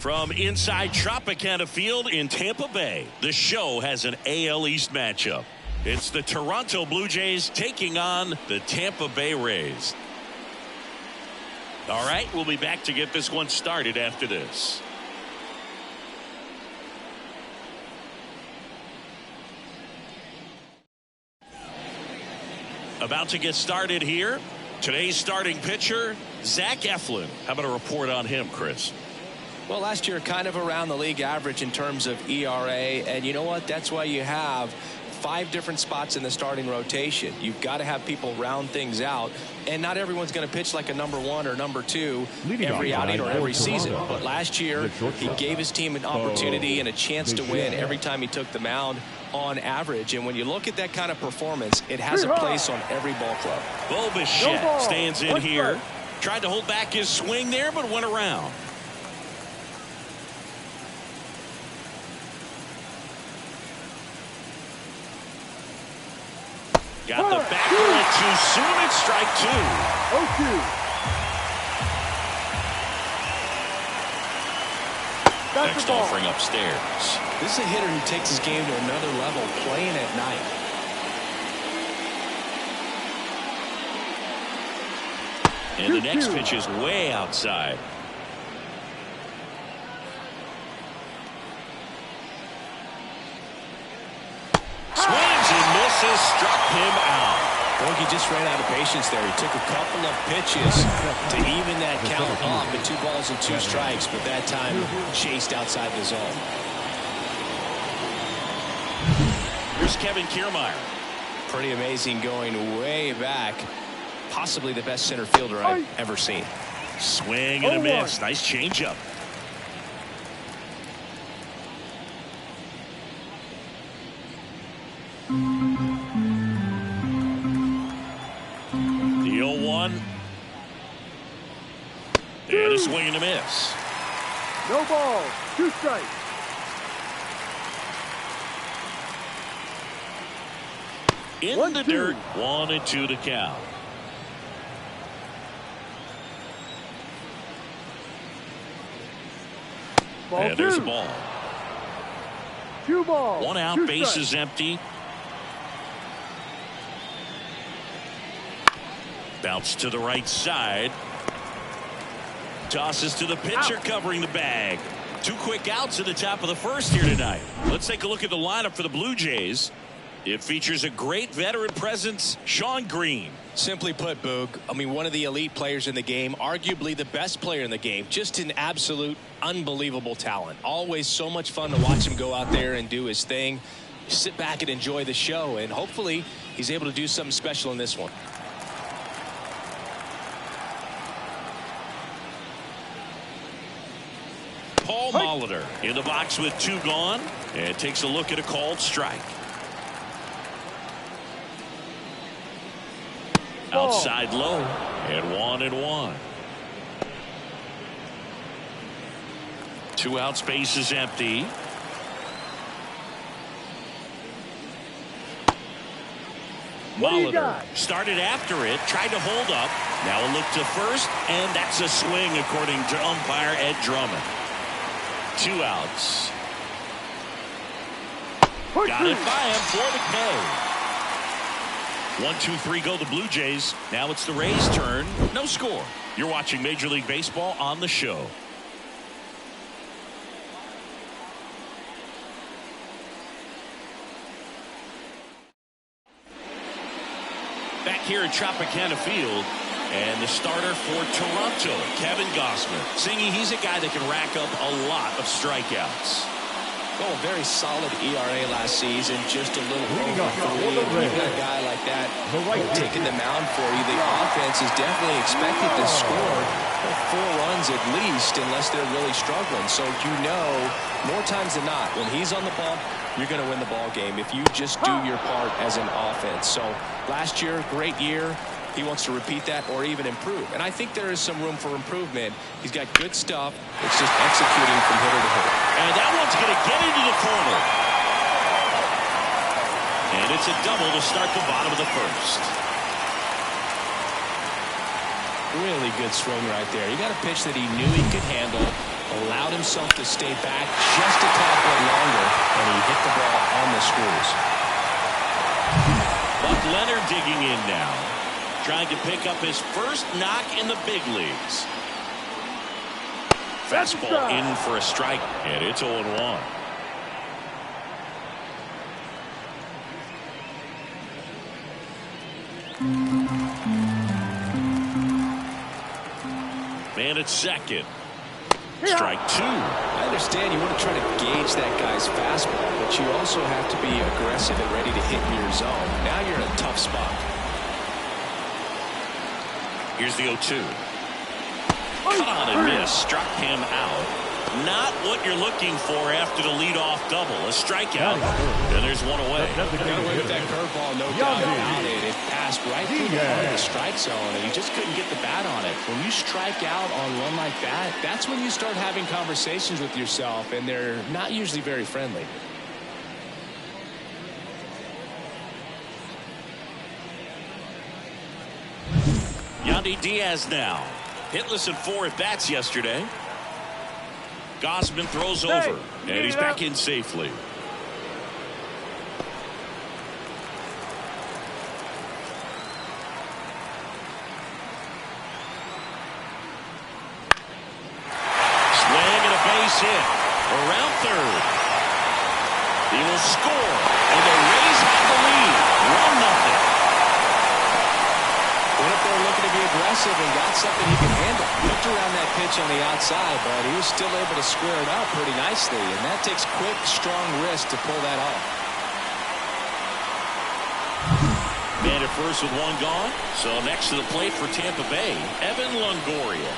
From inside Tropicana Field in Tampa Bay, the show has an AL East matchup. It's the Toronto Blue Jays taking on the Tampa Bay Rays. All right, we'll be back to get this one started after this. About to get started here. Today's starting pitcher, Zach Eflin. How about a report on him, Chris? Well, last year kind of around the league average in terms of ERA, and you know what? That's why you have 5 different spots in the starting rotation. You've got to have people round things out, and not everyone's going to pitch like a number 1 or number 2 every outing or every season. But last year, he gave his team an opportunity and a chance to win every time he took the mound on average. And when you look at that kind of performance, it has a place on every ball club. Bo Bichette stands in here. Tried to hold back his swing there, but went around. Got the back of it too soon. It's strike 2. 0-2. Next offering upstairs. This is a hitter who takes his game to another level, playing at night. And the next pitch is way outside. Swings and misses, struck him out. Well, he just ran out of patience there. He took a couple of pitches to even that count off at 2 balls and 2 strikes, but that time chased outside the zone. Here's Kevin Kiermaier. Pretty amazing, going way back. Possibly the best center fielder I've ever seen. Swing and a miss. Nice changeup. The 0-1. And a swing and a miss. No ball. 2 strikes. In the dirt. 1-2 to count. And there's a ball. 2 balls. 1 out, base is empty. Bounce to the right side. Tosses to the pitcher, covering the bag. 2 quick outs at the top of the first here tonight. Let's take a look at the lineup for the Blue Jays. It features a great veteran presence, Shawn Green. Simply put, Boog, I mean, one of the elite players in the game, arguably the best player in the game, just an absolute unbelievable talent. Always so much fun to watch him go out there and do his thing. Sit back and enjoy the show, and hopefully he's able to do something special in this one. Paul Molitor in the box with 2 gone, and takes a look at a called strike. Outside low, and 1-1. 2 outs, base is empty. Molitor started after it, tried to hold up. Now a look to first, and that's a swing according to umpire Ed Drummond. 2 outs. Got it by him for the K. 1-2-3 go the Blue Jays. Now it's the Rays' turn. No score. You're watching Major League Baseball on the show. Back here at Tropicana Field, and the starter for Toronto, Kevin Gausman. Singy, he's a guy that can rack up a lot of strikeouts. Oh, a very solid ERA last season, just a little over 3. You've got a guy like that taking the mound for you. The offense is definitely expected to score 4 runs at least, unless they're really struggling. So you know, more times than not, when he's on the bump, you're going to win the ball game if you just do your part as an offense. So last year, great year. He wants to repeat that or even improve. And I think there is some room for improvement. He's got good stuff. It's just executing from hitter to hitter. And that one's going to get into the corner. And it's a double to start the bottom of the first. Really good swing right there. He got a pitch that he knew he could handle. allowed himself to stay back just a tad bit longer, and he hit the ball on the screws. Buck Leonard digging in now, trying to pick up his first knock in the big leagues. Fastball in for a strike, and it's 0-1. Man at second. Strike two. I understand you want to try to gauge that guy's fastball, but you also have to be aggressive and ready to hit in your zone. Now you're in a tough spot. Here's the 0-2. Cut on and miss. Struck him out. Not what you're looking for after the leadoff double. A strikeout. And there's one away. Got away with that curveball, no doubt about it. It passed right through the heart of the strike zone, and he just couldn't get the bat on it. When you strike out on one like that, that's when you start having conversations with yourself, and they're not usually very friendly. Yandy Diaz now. Hitless in 4 at-bats yesterday. Gausman throws over, and he's back in safely. Swing and a base hit. Around third. He will score, and the Rays have the lead. 1-0. Went up there looking to be aggressive and got something he can handle. Looked around that pitch on the outside, but he was still able to square it up pretty nicely, and that takes quick, strong wrist to pull that off. Man at first with one gone. So next to the plate for Tampa Bay, Evan Longoria.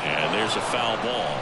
And there's a foul ball.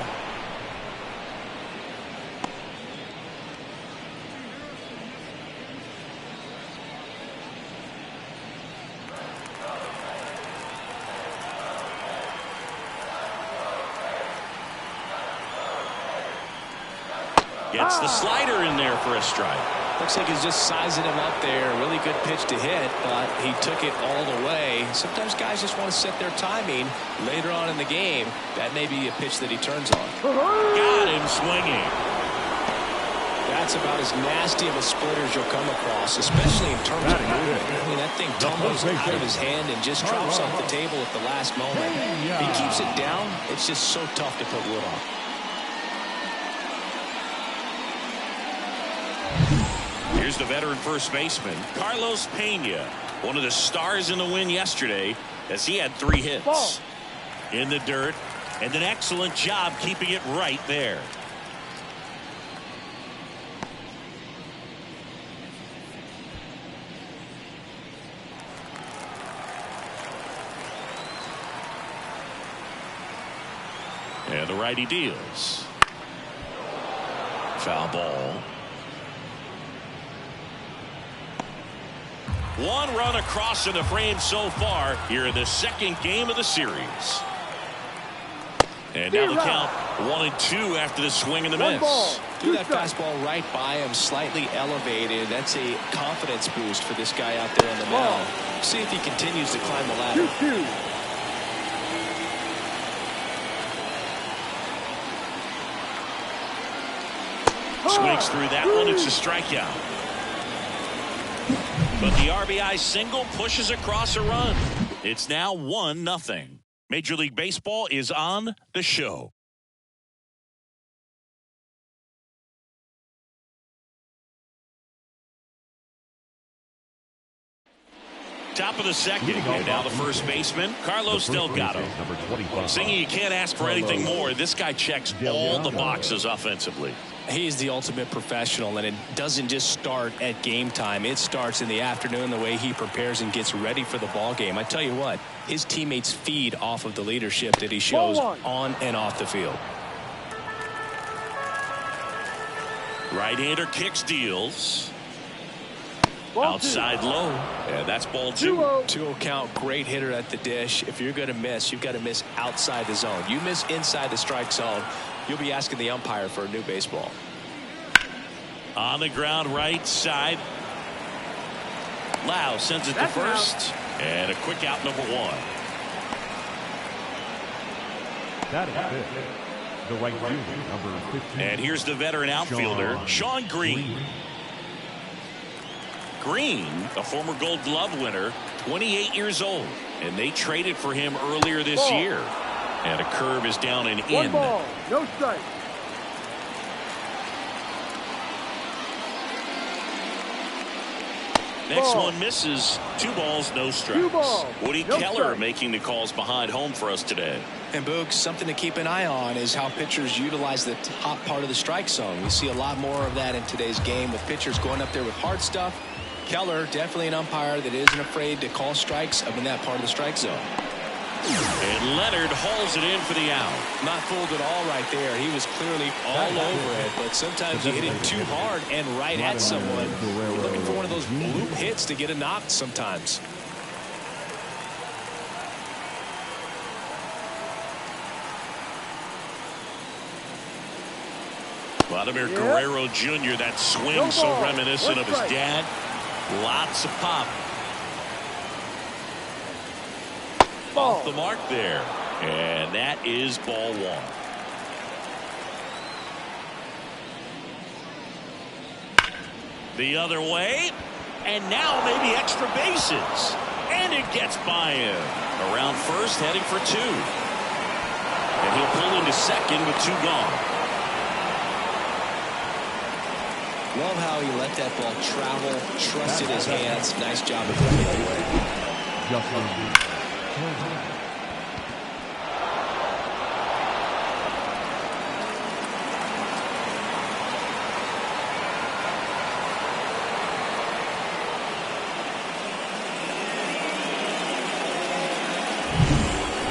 Gets the slider in there for a strike. Looks like he's just sizing him up there. Really good pitch to hit, but he took it all the way. Sometimes guys just want to set their timing later on in the game. That may be a pitch that he turns on. Got him swinging. That's about as nasty of a splitter as you'll come across, especially in terms of movement. I mean, that thing tumbles out of his hand and just drops off the table at the last moment. He keeps it down. It's just so tough to put wood on. Here's the veteran first baseman, Carlos Pena, one of the stars in the win yesterday, as he had 3 hits. In the dirt, and an excellent job keeping it right there. And the righty deals. Foul ball. 1 run across in the frame so far here in the second game of the series. And now the count 1-2 after the swing and the miss. Threw that fastball right by him, slightly elevated. That's a confidence boost for this guy out there on the mound. See if he continues to climb the ladder. Swings through that one. It's a strikeout. But the RBI single pushes across a run. It's now 1-0. Major League Baseball is on the show. Top of the second, and now the first baseman, Carlos Delgado. Singing, you can't ask for anything more. This guy checks all the boxes offensively. He's the ultimate professional, and it doesn't just start at game time. It starts in the afternoon, the way he prepares and gets ready for the ball game. I tell you what, his teammates feed off of the leadership that he shows on and off the field. Right-hander kicks, deals. Outside low. And that's ball 2. 2-0 count. Great hitter at the dish. If you're going to miss, you've got to miss outside the zone. You miss inside the strike zone, you'll be asking the umpire for a new baseball. On the ground, right side. Lau sends it to first. And a quick out, number 1. That is it. The right fielder, number 15. And here's the veteran outfielder, Sean Green. Green, a former Gold Glove winner, 28 years old. And they traded for him earlier this year. And a curve is down and in. 1 ball, no strike. Next one misses. 2 balls, no strikes. 2 balls, Woody no Keller strike. making the calls behind home for us today. And Boog, something to keep an eye on is how pitchers utilize the top part of the strike zone. We see a lot more of that in today's game with pitchers going up there with hard stuff. Keller, definitely an umpire that isn't afraid to call strikes up in that part of the strike zone. And Leonard hauls it in for the out. Not fooled at all right there. He was clearly all over it, but sometimes you hit it too hard and right at someone. You're looking for one of those loop hits to get a knock sometimes. Vladimir Guerrero Jr., that swing so reminiscent of his dad. Lots of pop. Off the mark there. And that is ball 1. The other way. And now maybe extra bases. And it gets by him. Around first, heading for 2. And he'll pull into second with 2 gone. Love how he let that ball travel, trusted his hands. Nice job of putting it away.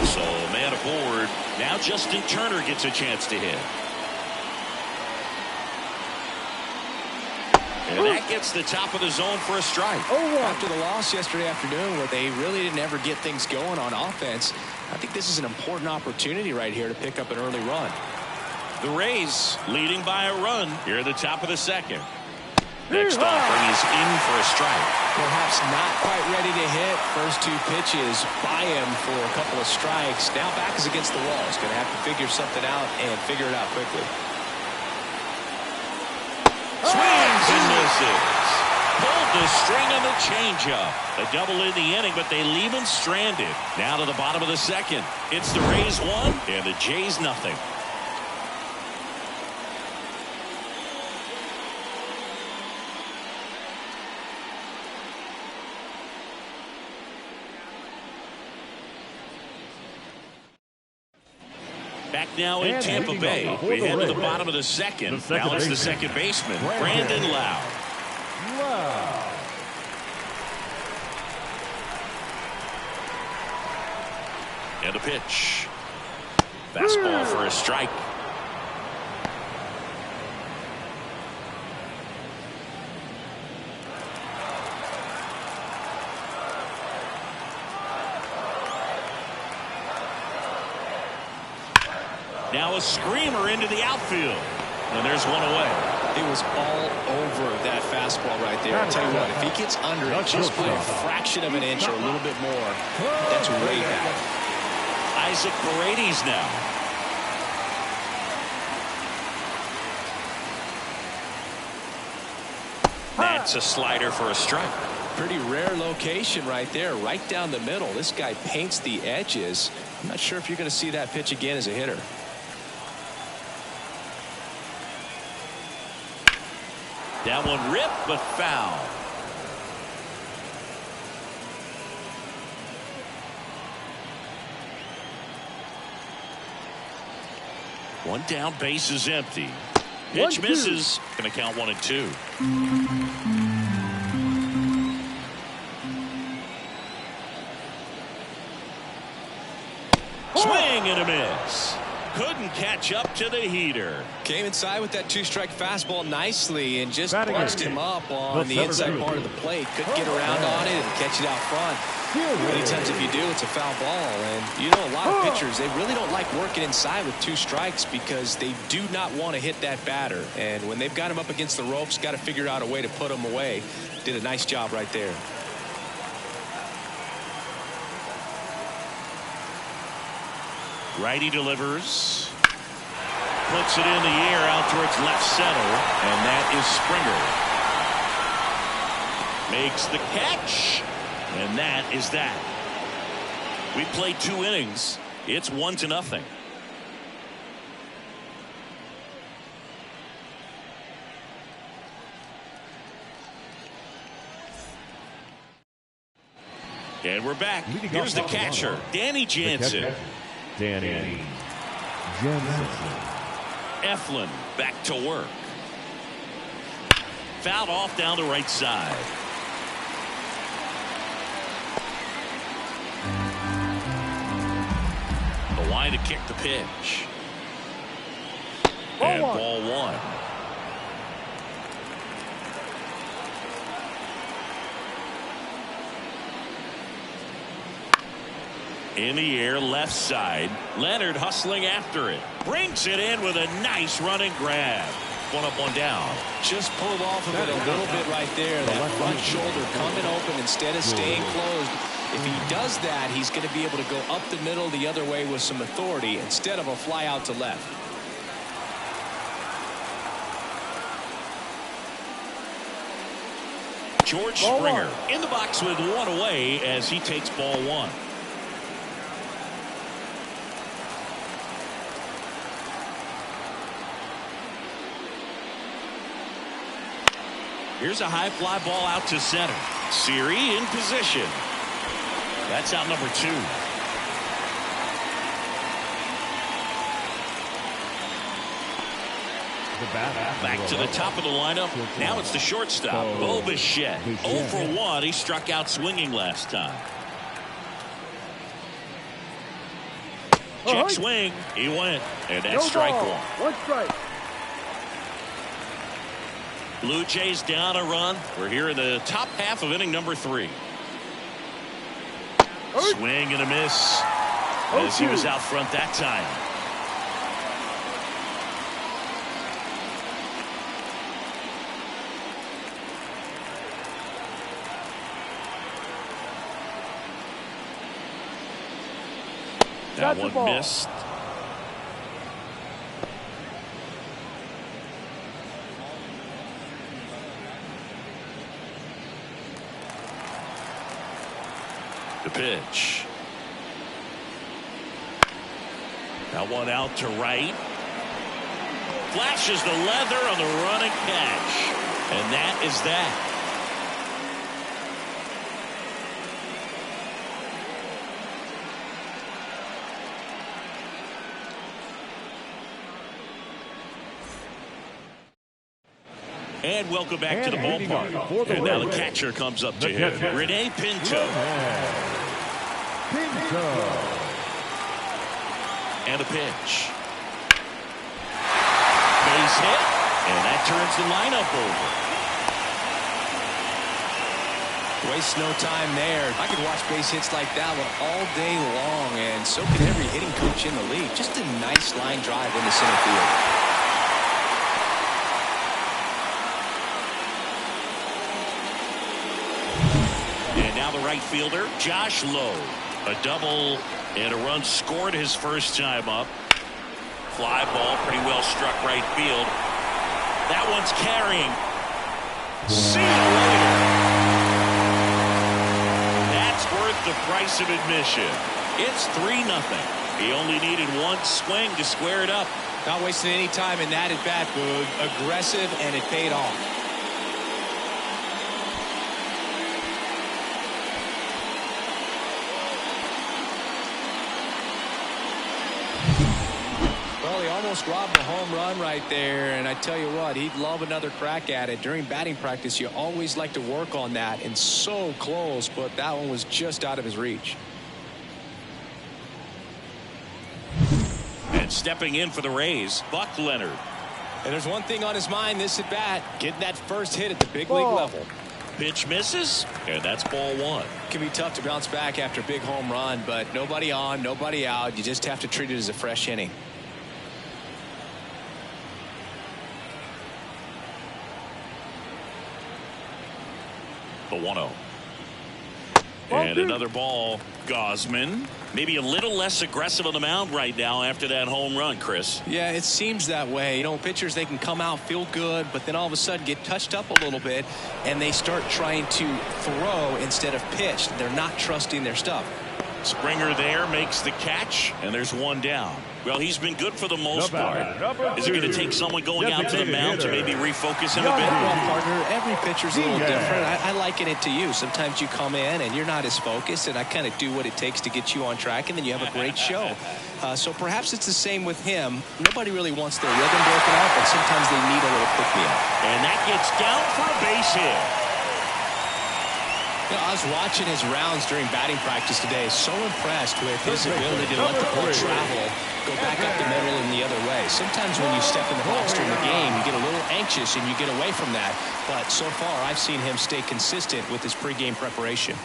So man aboard. Now Justin Turner gets a chance to hit. And that gets the top of the zone for a strike. After the loss yesterday afternoon where they really didn't ever get things going on offense, I think this is an important opportunity right here to pick up an early run. The Rays leading by a run here at the top of the second. Next offering is in for a strike. Perhaps not quite ready to hit. First 2 pitches by him for a couple of strikes. Now back is against the wall. He's going to have to figure something out and figure it out quickly. Swings and misses. Pulled the string on the changeup. A double in the inning, but they leave him stranded. Now to the bottom of the second. It's the Rays 1 and the Jays nothing. Back now in Tampa Bay. We head to the bottom of the second. Now it's the second baseman, Brandon Lau. And a pitch. Fastball for a strike. Now a screamer into the outfield. And there's one away. It was all over that fastball right there. I'll tell you what, if he gets under it just by a fraction of an inch or a little bit more, that's way back. Isaac Paredes now. That's a slider for a strike. Pretty rare location right there, right down the middle. This guy paints the edges. I'm not sure if you're going to see that pitch again as a hitter. That one ripped, but foul. One down, base is empty. Pitch misses. Going to count 1 and 2. Swing and a miss. Couldn't catch up to the heater. Came inside with that 2-strike fastball nicely and just bunched him up on the inside part of the plate. Couldn't get around on it and catch it out front. Many times if you do, it's a foul ball. And you know, a lot of pitchers, they really don't like working inside with 2 strikes because they do not want to hit that batter. And when they've got him up against the ropes, got to figure out a way to put him away. Did a nice job right there. Righty delivers. Puts it in the air out towards left center, and that is Springer. Makes the catch, and that is that. We played 2 innings. It's 1-0. And we're back. Here's the catcher, Danny Jansen. Danny Jansen. Eflin back to work. Fouled off down the right side. The line to kick the pitch. And ball 1. In the air, left side. Leonard hustling after it. Brings it in with a nice running grab. 1 up, 1 down. Just pulled off of it a little bit right there. That front shoulder coming open instead of staying closed. If he does that, he's going to be able to go up the middle the other way with some authority instead of a fly out to left. George Springer in the box with 1 away as he takes ball 1. Here's a high fly ball out to center. Siri in position. That's out number 2. Back to the top of the lineup. Now it's the shortstop, Bo Bichette. 0 for 1. He struck out swinging last time. Check swing. He went. And that's strike 1. 1 strike. Blue Jays down a run. We're here in the top half of inning number 3. Swing and a miss as he was out front that time. That one missed. The pitch. That one out to right. Flashes the leather on the running catch. And that is that. And welcome back to the ballpark. And now the catcher comes up to him. Rene Pinto. And a pitch. Base hit. And that turns the lineup over. Waste no time there. I could watch base hits like that one all day long, and so can every hitting coach in the league. Just a nice line drive in the center field. The right fielder, Josh Lowe. A double and a run scored his first time up. Fly ball pretty well struck right field. That one's carrying. See you later. That's worth the price of admission. It's 3-0. He only needed 1 swing to square it up. Not wasting any time in that at bat, Boog. Aggressive, and it paid off. Almost robbed a home run right there, and I tell you what, he'd love another crack at it. During batting practice, you always like to work on that, and so close, but that one was just out of his reach. And stepping in for the Rays, Buck Leonard. And there's one thing on his mind this at bat, getting that first hit at the big league level. Pitch misses, and that's ball 1. It can be tough to bounce back after a big home run, but nobody on, nobody out. You just have to treat it as a fresh inning. The 1-0. And another ball. Gausman Maybe a little less aggressive on the mound right now after that home run, Chris. Yeah, it seems that way. You know, pitchers, they can come out, feel good, but then all of a sudden get touched up a little bit, and they start trying to throw instead of pitch. They're not trusting their stuff. Springer there makes the catch, and there's one down. Well, he's been good for the most part. Is it going to take someone going out to the mound to maybe refocus him a bit? Well, partner, every pitcher's a little different. I liken it to you. Sometimes you come in and you're not as focused, and I kind of do what it takes to get you on track, and then you have a great show. So perhaps it's the same with him. Nobody really wants their rhythm broken up, but sometimes they need a little pick-me-up. And that gets down for a base hit. You know, I was watching his rounds during batting practice today. So impressed with his ability to let the ball travel, go back up the middle and the other way. Sometimes when you step in the box during the game, you get a little anxious and you get away from that. But so far, I've seen him stay consistent with his pregame preparation.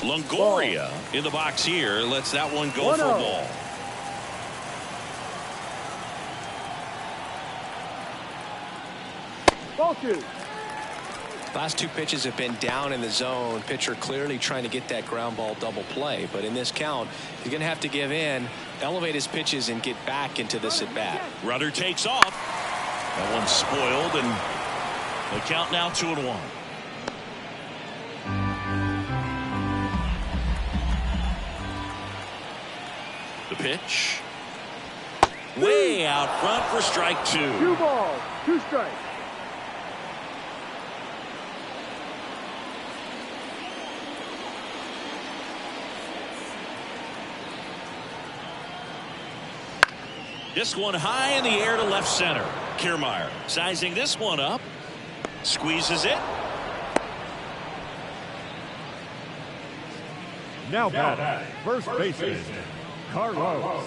Longoria in the box here lets that one go for a ball. Ball two. Last two pitches have been down in the zone. Pitcher clearly trying to get that ground ball double play. But in this count, he's going to have to give in, elevate his pitches, and get back into this at bat. Rudder takes off. That one's spoiled, and the count now 2-1. The pitch. Way out front for strike two. 2 balls, 2 strikes. This one high in the air to left center. Kiermaier sizing this one up. Squeezes it. Now batting, first baseman, Carlos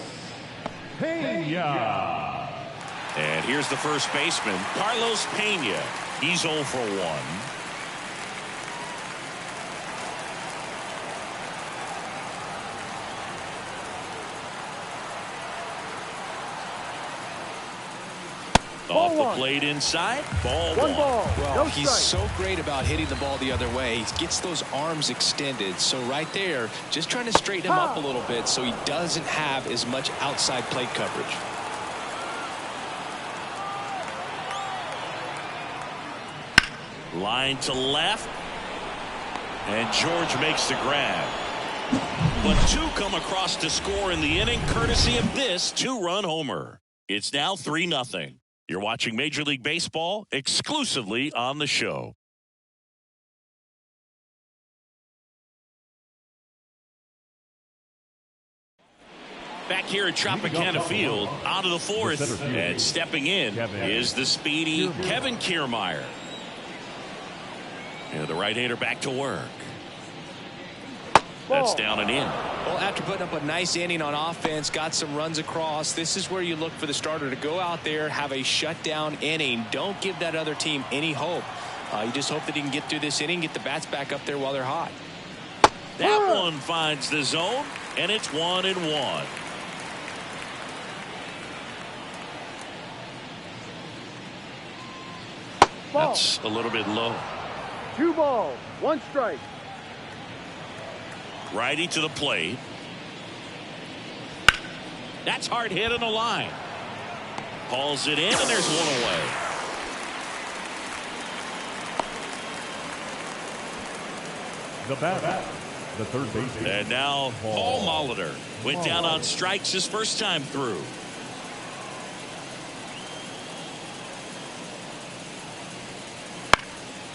Pena. And here's the first baseman, Carlos Pena. He's 0 for 1. Off the plate inside. Ball one. Well, he's so great about hitting the ball the other way. He gets those arms extended. So right there, just trying to straighten him up a little bit so he doesn't have as much outside plate coverage. Line to left. And George makes the grab. But two come across to score in the inning courtesy of this 2-run homer. It's now 3-0. You're watching Major League Baseball exclusively on the show. Back here at Tropicana Field, out of the fourth, and stepping in is the speedy Kevin Kiermaier. And the right-hander back to work. That's down and in. Well, after putting up a nice inning on offense, got some runs across, this is where you look for the starter to go out there, have a shutdown inning. Don't give that other team any hope. You just hope that he can get through this inning, get the bats back up there while they're hot. That one finds the zone, and it's 1-1. That's a little bit low. 2 balls, 1 strike. Righty to the plate. That's hard hit on the line. Hauls it in, and there's one away. The batter, the third baseman. And now Paul Molitor went down on strikes his first time through.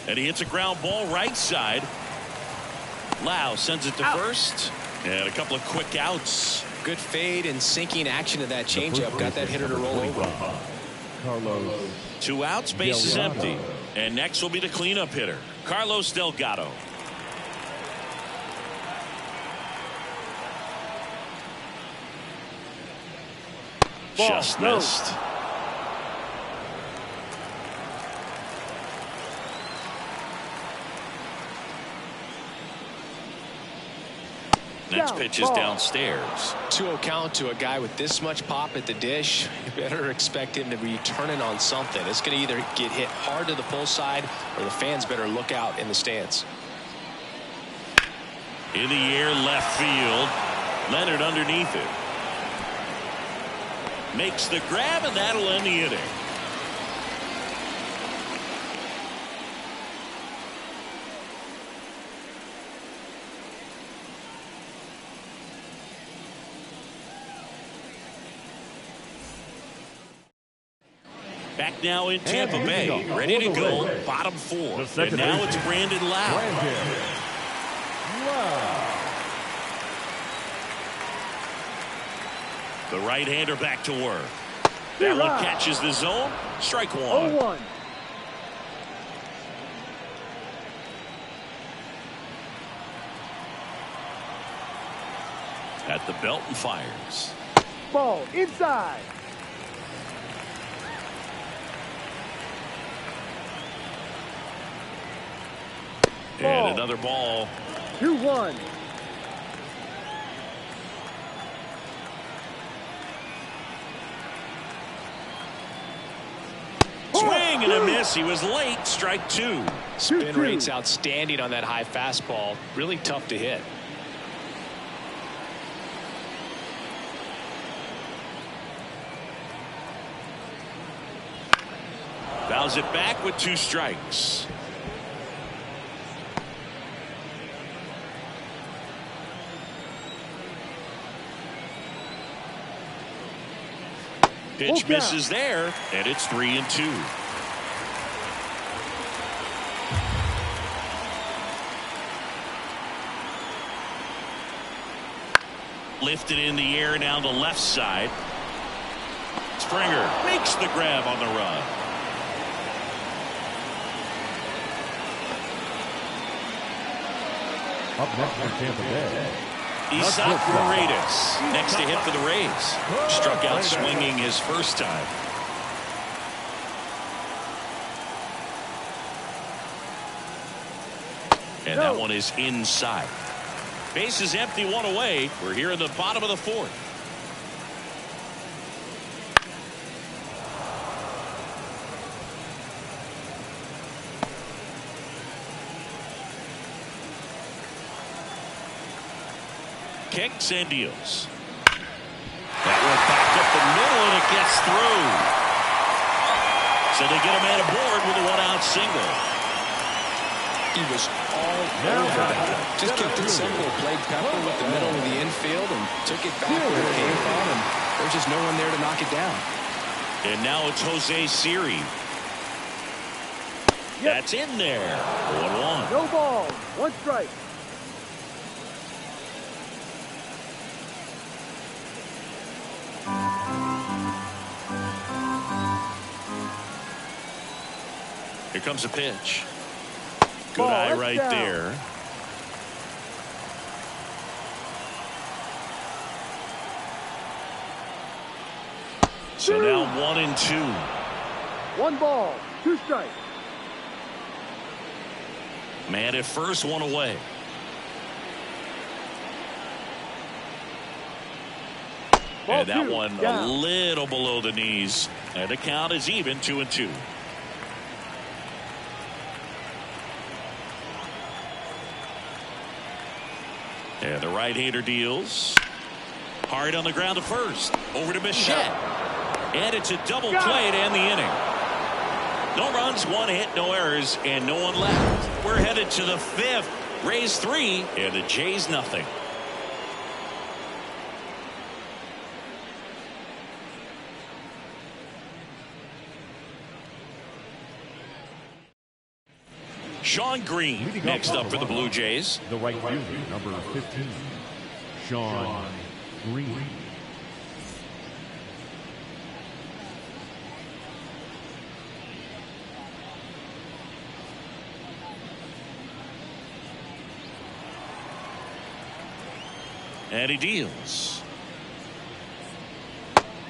And he hits a ground ball right side. Lau sends it to first. And a couple of quick outs. Good fade and sinking action of that changeup. Got that hitter to roll over. Carlos. 2 outs, base is empty. And next will be the cleanup hitter, Carlos Delgado. Just missed. Next pitch is downstairs. 2-0 count to a guy with this much pop at the dish. You better expect him to be turning on something. It's going to either get hit hard to the pull side, or the fans better look out in the stands. In the air, left field. Leonard underneath it. Makes the grab, and that'll end the inning. Back now in Tampa Bay, ready to go, bottom 4. And now it's Brandon Lau. The right-hander back to work. That one catches the zone. Strike 1. 0-1. At the belt and fires. Ball inside. And another ball. 2-1. Swing and a miss. He was late. Strike 2. Spin rate's outstanding on that high fastball. Really tough to hit. Fouls it back with 2 strikes. Pitch misses there, and it's 3-2. Lifted in the air down the left side. Springer makes the grab on the run. Up next for Tampa Bay, Isaac Paredes next to hit for the Rays. Struck out swinging his first time. And that one is inside. Base is empty, 1 away. We're here in the bottom of the 4th. Kicks and deals. That one back up the middle, and it gets through. So they get a man aboard with a 1-out single. He was all over that. Just kept it simple. Played pepper with the middle of the infield and took it back where it came from, and there's just no one there to knock it down. And now it's Jose Siri. That's in there. 1-1. No ball. 1 strike. Here comes a pitch. Good eye right there. So now 1-2. 1 ball. 2 strikes. Man at first, 1 away. And that one a little below the knees. And the count is even, 2-2. And the right-hander deals. Hard on the ground to first. Over to Bichette. And it's a double play to end the inning. No runs, 1 hit, no errors, and no one left. We're headed to the 5th. Rays 3, and the Jays nothing. Sean Green next up for the Blue Jays. the right fielder, number 15, Sean Green. And he deals.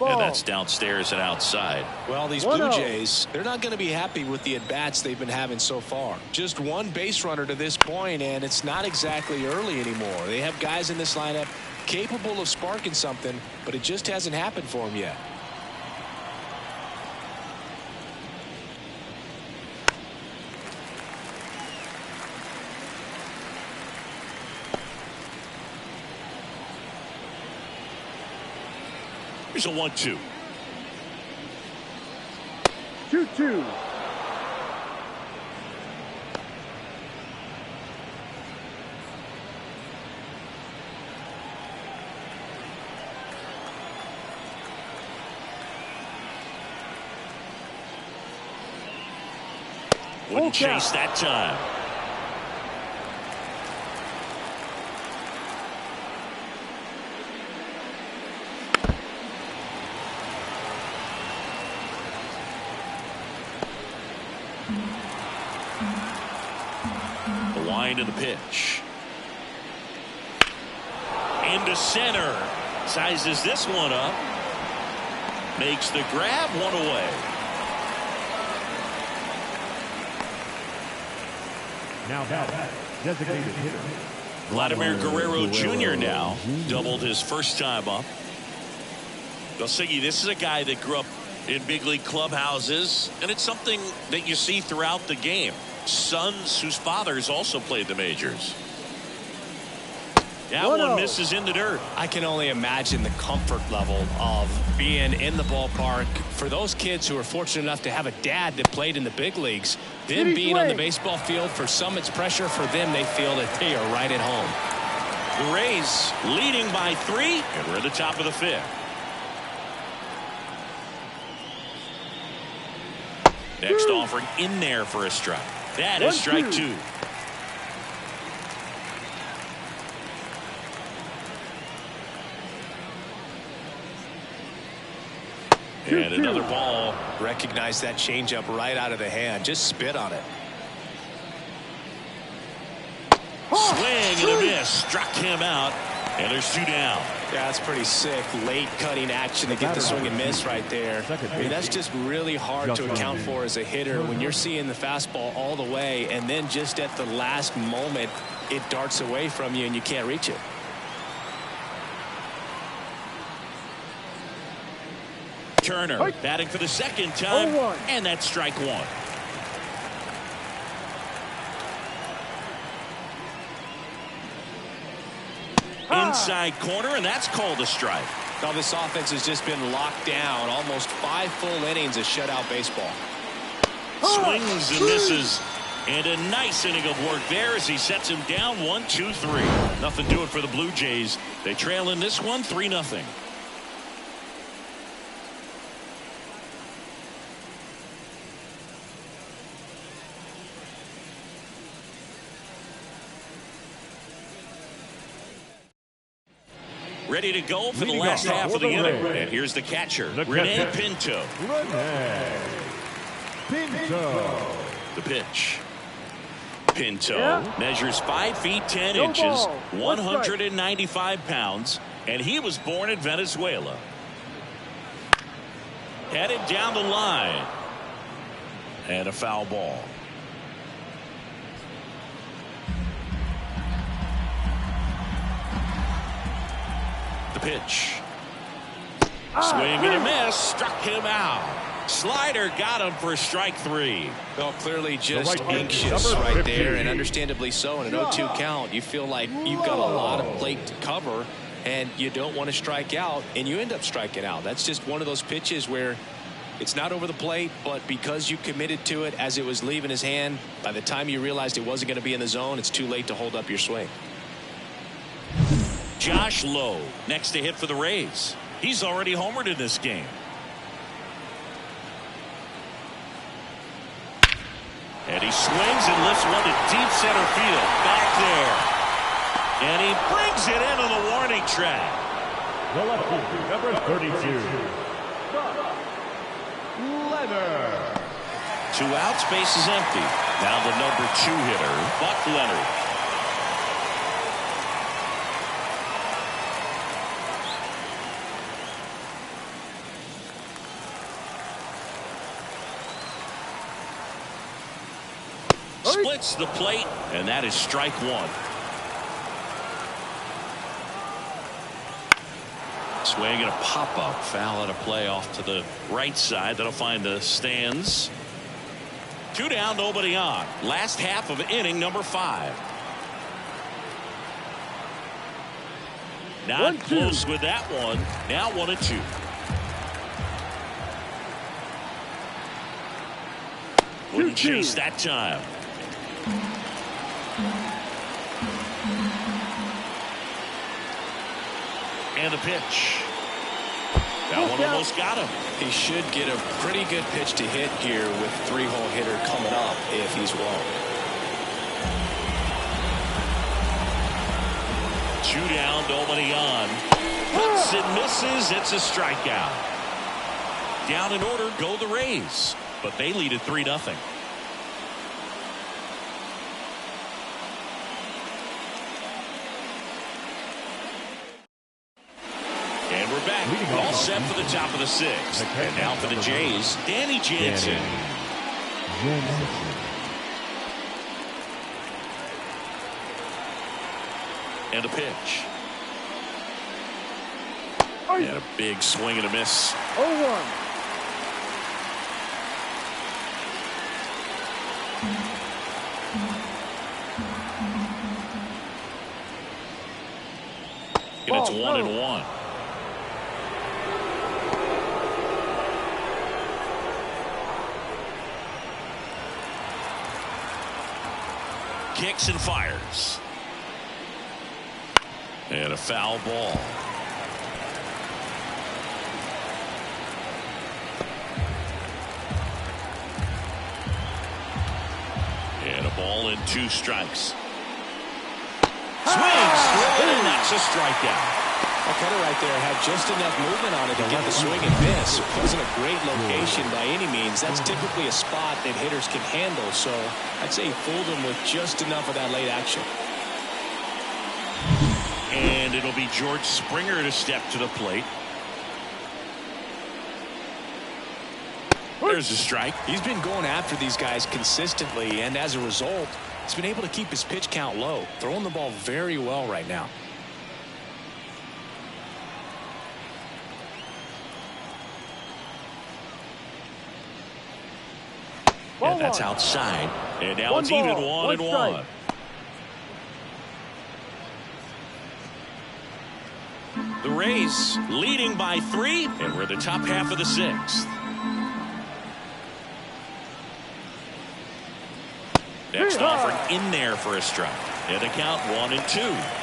And that's downstairs and outside. Well, these Blue Jays, they're not going to be happy with the at-bats they've been having so far. Just one base runner to this point, and it's not exactly early anymore. They have guys in this lineup capable of sparking something, but it just hasn't happened for them yet. Here's a 1-2. 2-2. Wouldn't chase that time. The wind of the pitch. Into center. Sizes this one up. Makes the grab, one away. Now that designated hitter. Vladimir Guerrero Jr. now doubled his first time up. Siggy, this is a guy that grew up in big league clubhouses, and it's something that you see throughout the game. Sons whose fathers also played the majors. That one misses in the dirt. I can only imagine the comfort level of being in the ballpark for those kids who are fortunate enough to have a dad that played in the big leagues. Them being on the baseball field, for some it's pressure. For them, they feel that they are right at home. The Rays leading by 3, and we're at the top of the 5th. Next offering in there for a strike. That is strike 2. And another ball. Recognize that changeup right out of the hand. Just spit on it. Swing and a miss. Struck him out. And there's 2 down. Yeah, that's pretty sick. Late cutting action to get the swing and miss right there. I mean, that's just really hard to account for as a hitter when you're seeing the fastball all the way, and then just at the last moment, it darts away from you and you can't reach it. Turner batting for the second time, and that's strike 1. Inside corner, and that's called a strike. Now this offense has just been locked down. Almost 5 full innings of shutout baseball. Swings and misses, and a nice inning of work there as he sets him down 1-2-3. Nothing doing for the Blue Jays. They trail in this one 3-0. Ready to go for the last half of the inning. And here's the catcher, Rene Pinto. The pitch. Pinto measures 5 feet 10 inches, 195 pounds, and he was born in Venezuela. Headed down the line. And a foul ball. The pitch. Swing and a miss. Struck him out. Slider got him for strike 3. Well, clearly just anxious right there, and understandably so. In an 0-2 count, you feel like you've got a lot of plate to cover, and you don't want to strike out, and you end up striking out. That's just one of those pitches where it's not over the plate, but because you committed to it as it was leaving his hand, by the time you realized it wasn't going to be in the zone, it's too late to hold up your swing. Josh Lowe next to hit for the Rays. He's already homered in this game. And he swings and lifts one to deep center field. Back there. And he brings it into the warning track. The lefty, number 32. Leonard. 2 outs, base is empty. Now the number 2 hitter, Buck Leonard. Splits the plate, and that is strike one. Swing and a pop-up. Foul out of play off to the right side. That'll find the stands. 2 down, nobody on. Last half of inning number 5. Not close with that one. Now 1-2. Wouldn't chase that time. And the pitch. That one almost got him. He should get a pretty good pitch to hit here with 3-hole hitter coming up if he's wrong. 2 down, nobody on. Cuts and misses. It's a strikeout. Down in order go the Rays, but they lead at 3-0. And we're back. All set for the top of the 6th. And now for the Jays, Danny Jansen. And a pitch. And a big swing and a miss. 0-1. And it's 1-1. Kicks and fires. And a foul ball. And a ball and 2 strikes. Swings, and that's a strikeout. That cutter right there had just enough movement on it to get the swing and miss. It wasn't a great location by any means. That's typically a spot that hitters can handle. So I'd say he fooled him with just enough of that late action. And it'll be George Springer to step to the plate. There's a strike. He's been going after these guys consistently, and as a result, he's been able to keep his pitch count low, throwing the ball very well right now. And that's outside. And now it's even 1-1. The Rays leading by 3, and we're the top half of the 6th. Next offer in there for a strike. And the count 1-2.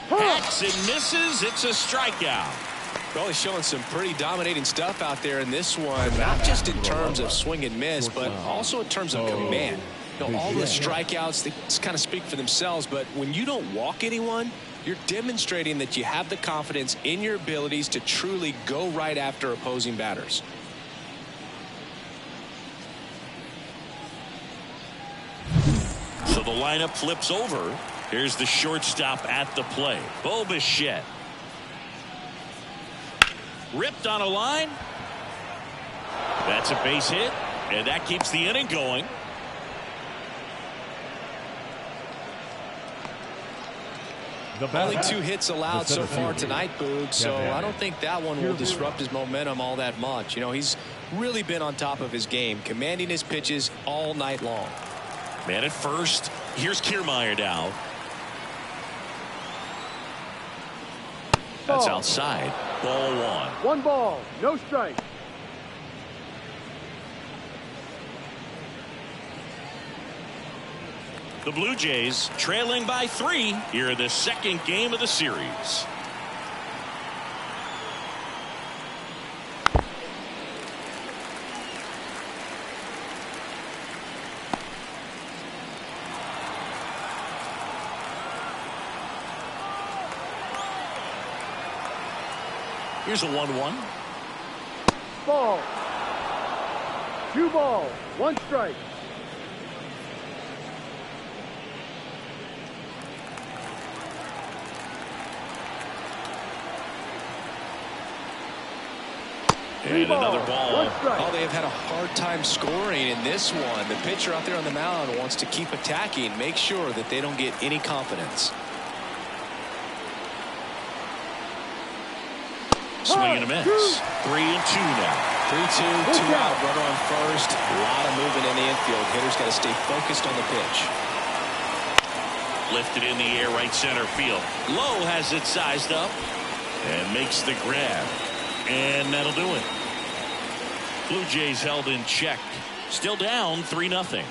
Hacks and misses. It's a strikeout. Well, he's showing some pretty dominating stuff out there in this one, not just in terms of swing and miss, but also in terms of command. You know, all the strikeouts, they just kind of speak for themselves, but when you don't walk anyone, you're demonstrating that you have the confidence in your abilities to truly go right after opposing batters. So the lineup flips over. Here's the shortstop at the plate, Bo Bichette. Ripped on a line. That's a base hit, and that keeps the inning going. Only 2 hits allowed so far tonight, Boog, so I don't think that one will disrupt his momentum all that much. You know, he's really been on top of his game, commanding his pitches all night long. Man at first. Here's Kiermaier now. That's outside. Ball 1. 1 ball, no strike. The Blue Jays trailing by 3 here in the 2nd game of the series. Here's a 1-1. Ball. 2 balls, 1 strike. And another ball. Oh, they have had a hard time scoring in this one. The pitcher out there on the mound wants to keep attacking, make sure that they don't get any confidence. Swing and a miss. 3-2 now. 3-2, 2 out, runner on first. A lot of movement in the infield. Hitter's got to stay focused on the pitch. Lifted in the air, right center field. Lowe has it sized up and makes the grab. And that'll do it. Blue Jays held in check. Still down 3-0.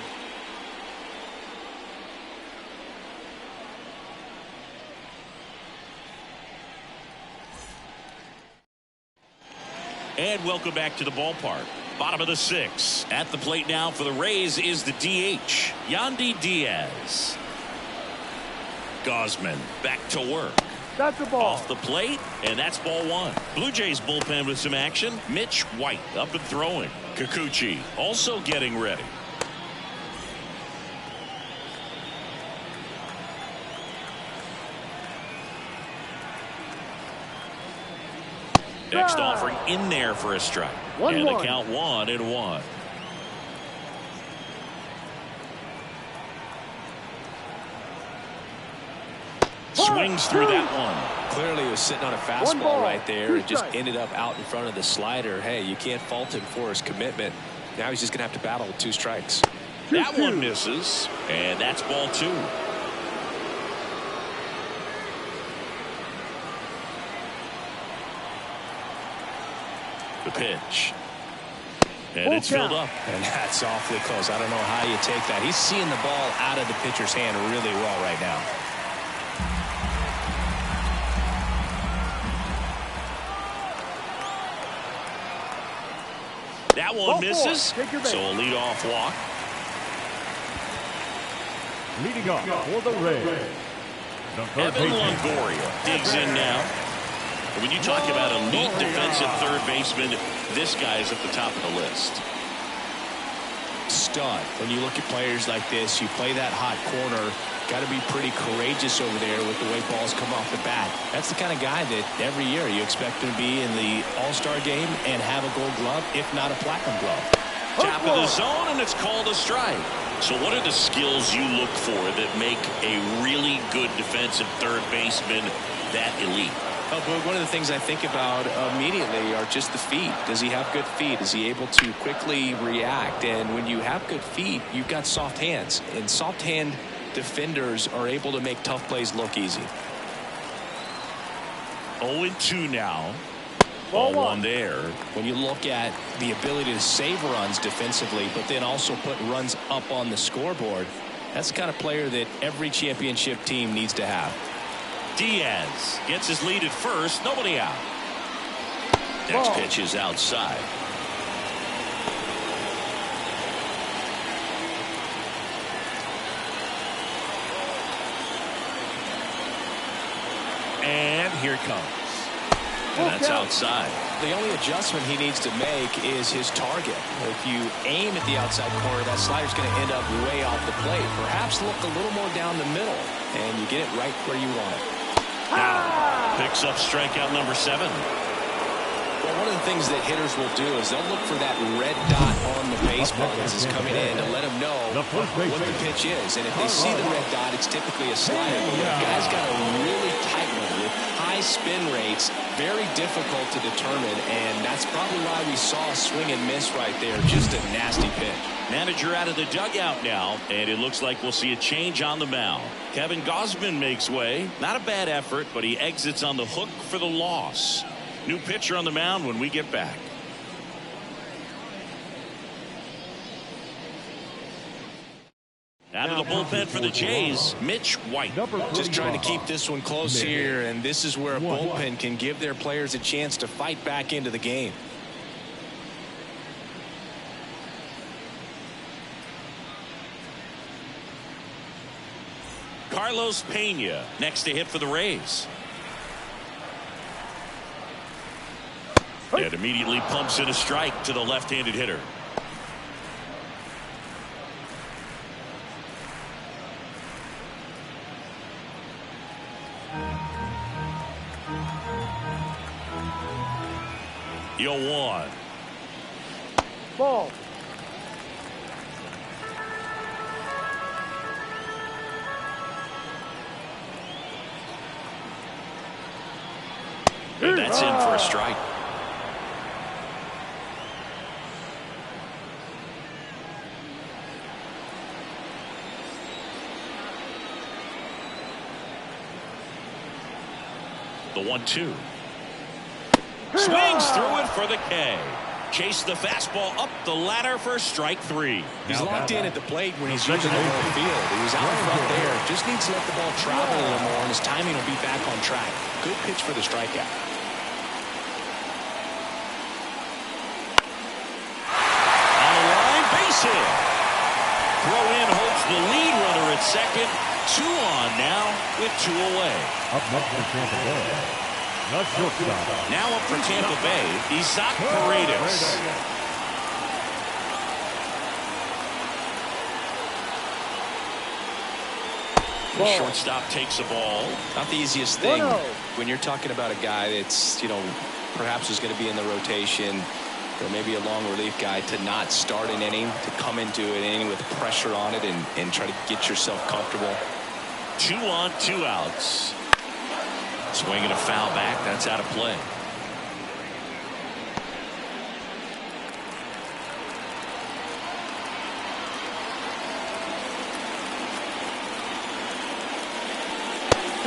And welcome back to the ballpark. Bottom of the 6th. At the plate now for the Rays is the DH, Yandy Diaz. Gausman back to work. That's the ball. Off the plate, and that's ball 1. Blue Jays bullpen with some action. Mitch White up and throwing. Kikuchi also getting ready. Next offering in there for a strike. And the count 1-1. Swings through that one. Clearly he was sitting on a fastball right there and just ended up out in front of the slider. Hey, you can't fault him for his commitment. Now he's just going to have to battle with 2 strikes. That one misses, and that's ball 2. The pitch. And it's filled up. And that's awfully close. I don't know how you take that. He's seeing the ball out of the pitcher's hand really well right now. That one misses, so a leadoff walk. Leading off for the Rays, Evan Longoria digs in now. And when you talk about elite defensive third baseman, this guy is at the top of the list. Stud. When you look at players like this, you play that hot corner. Got to be pretty courageous over there with the way balls come off the bat. That's the kind of guy that every year you expect him to be in the All-Star game and have a gold glove, if not a platinum glove. Top of the zone, and it's called a strike. So what are the skills you look for that make a really good defensive third baseman that elite? Oh, but one of the things I think about immediately are just the feet. Does he have good feet? Is he able to quickly react? And when you have good feet, you've got soft hands. And soft hand defenders are able to make tough plays look easy. 0-2 now. Ball 1 there. When you look at the ability to save runs defensively, but then also put runs up on the scoreboard, that's the kind of player that every championship team needs to have. Diaz gets his lead at first. Nobody out. Next pitch is outside. And here it comes. And that's outside. The only adjustment he needs to make is his target. If you aim at the outside corner, that slider's going to end up way off the plate. Perhaps look a little more down the middle, and you get it right where you want it. Now, picks up strikeout number 7. Well, one of the things that hitters will do is they'll look for that red dot on the baseball as it's coming in to let them know what the pitch is. And if they see the red dot, it's typically a slider. But when a guy's got a really tight one with high spin rates, very difficult to determine. And that's probably why we saw a swing and miss right there. Just a nasty pitch. Manager out of the dugout now, and it looks like we'll see a change on the mound. Kevin Gausman makes way. Not a bad effort, but he exits on the hook for the loss. New pitcher on the mound when we get back. Out of the bullpen for the Jays, Mitch White. Just trying to keep this one close here, and this is where a bullpen can give their players a chance to fight back into the game. Carlos Pena next to hit for the Rays. And immediately pumps in a strike to the left-handed hitter. 0-1. Ball. And that's in for a strike. The 1-2. Swings through it for the K. Chase the fastball up the ladder for strike 3. He's locked in at the plate when he's using the whole field. He was out front there. Just needs to let the ball travel a little more, and his timing will be back on track. Good pitch for the strikeout. On the line, base hit. Throw in holds the lead runner at second. 2 on now with 2 away. Up next for Tampa Bay. The shortstop. Now up for Tampa Bay, Isaac Paredes. The shortstop takes a ball. Not the easiest thing when you're talking about a guy that's, perhaps is going to be in the rotation, or maybe a long relief guy, to not start an inning, to come into an inning with pressure on it and try to get yourself comfortable. 2 on, 2 outs. Swinging a foul back. That's out of play.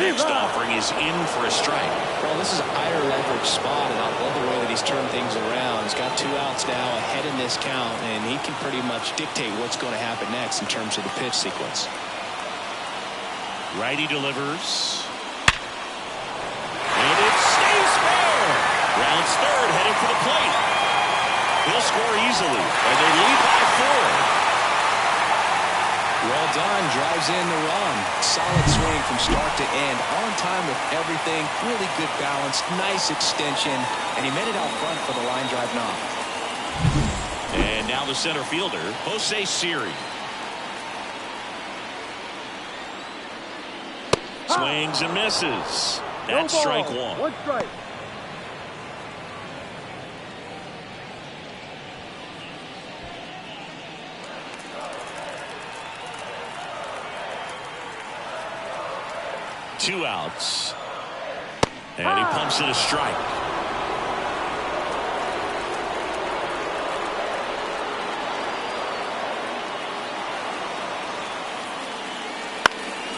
Next offering is in for a strike. Well, this is a higher leverage spot, and I love the way that he's turned things around. He's got 2 outs now ahead in this count, and he can pretty much dictate what's going to happen next in terms of the pitch sequence. Righty delivers. And it stays fair. Rounds third, heading for the plate. He'll score easily, and they lead by 4. Well done. Drives in the run. Solid swing from start to end. On time with everything. Really good balance. Nice extension. And he made it out front for the line drive knock. And now the center fielder, Jose Siri. Swings and misses. That's strike 1. 1 strike. Two outs. And he pumps it a strike.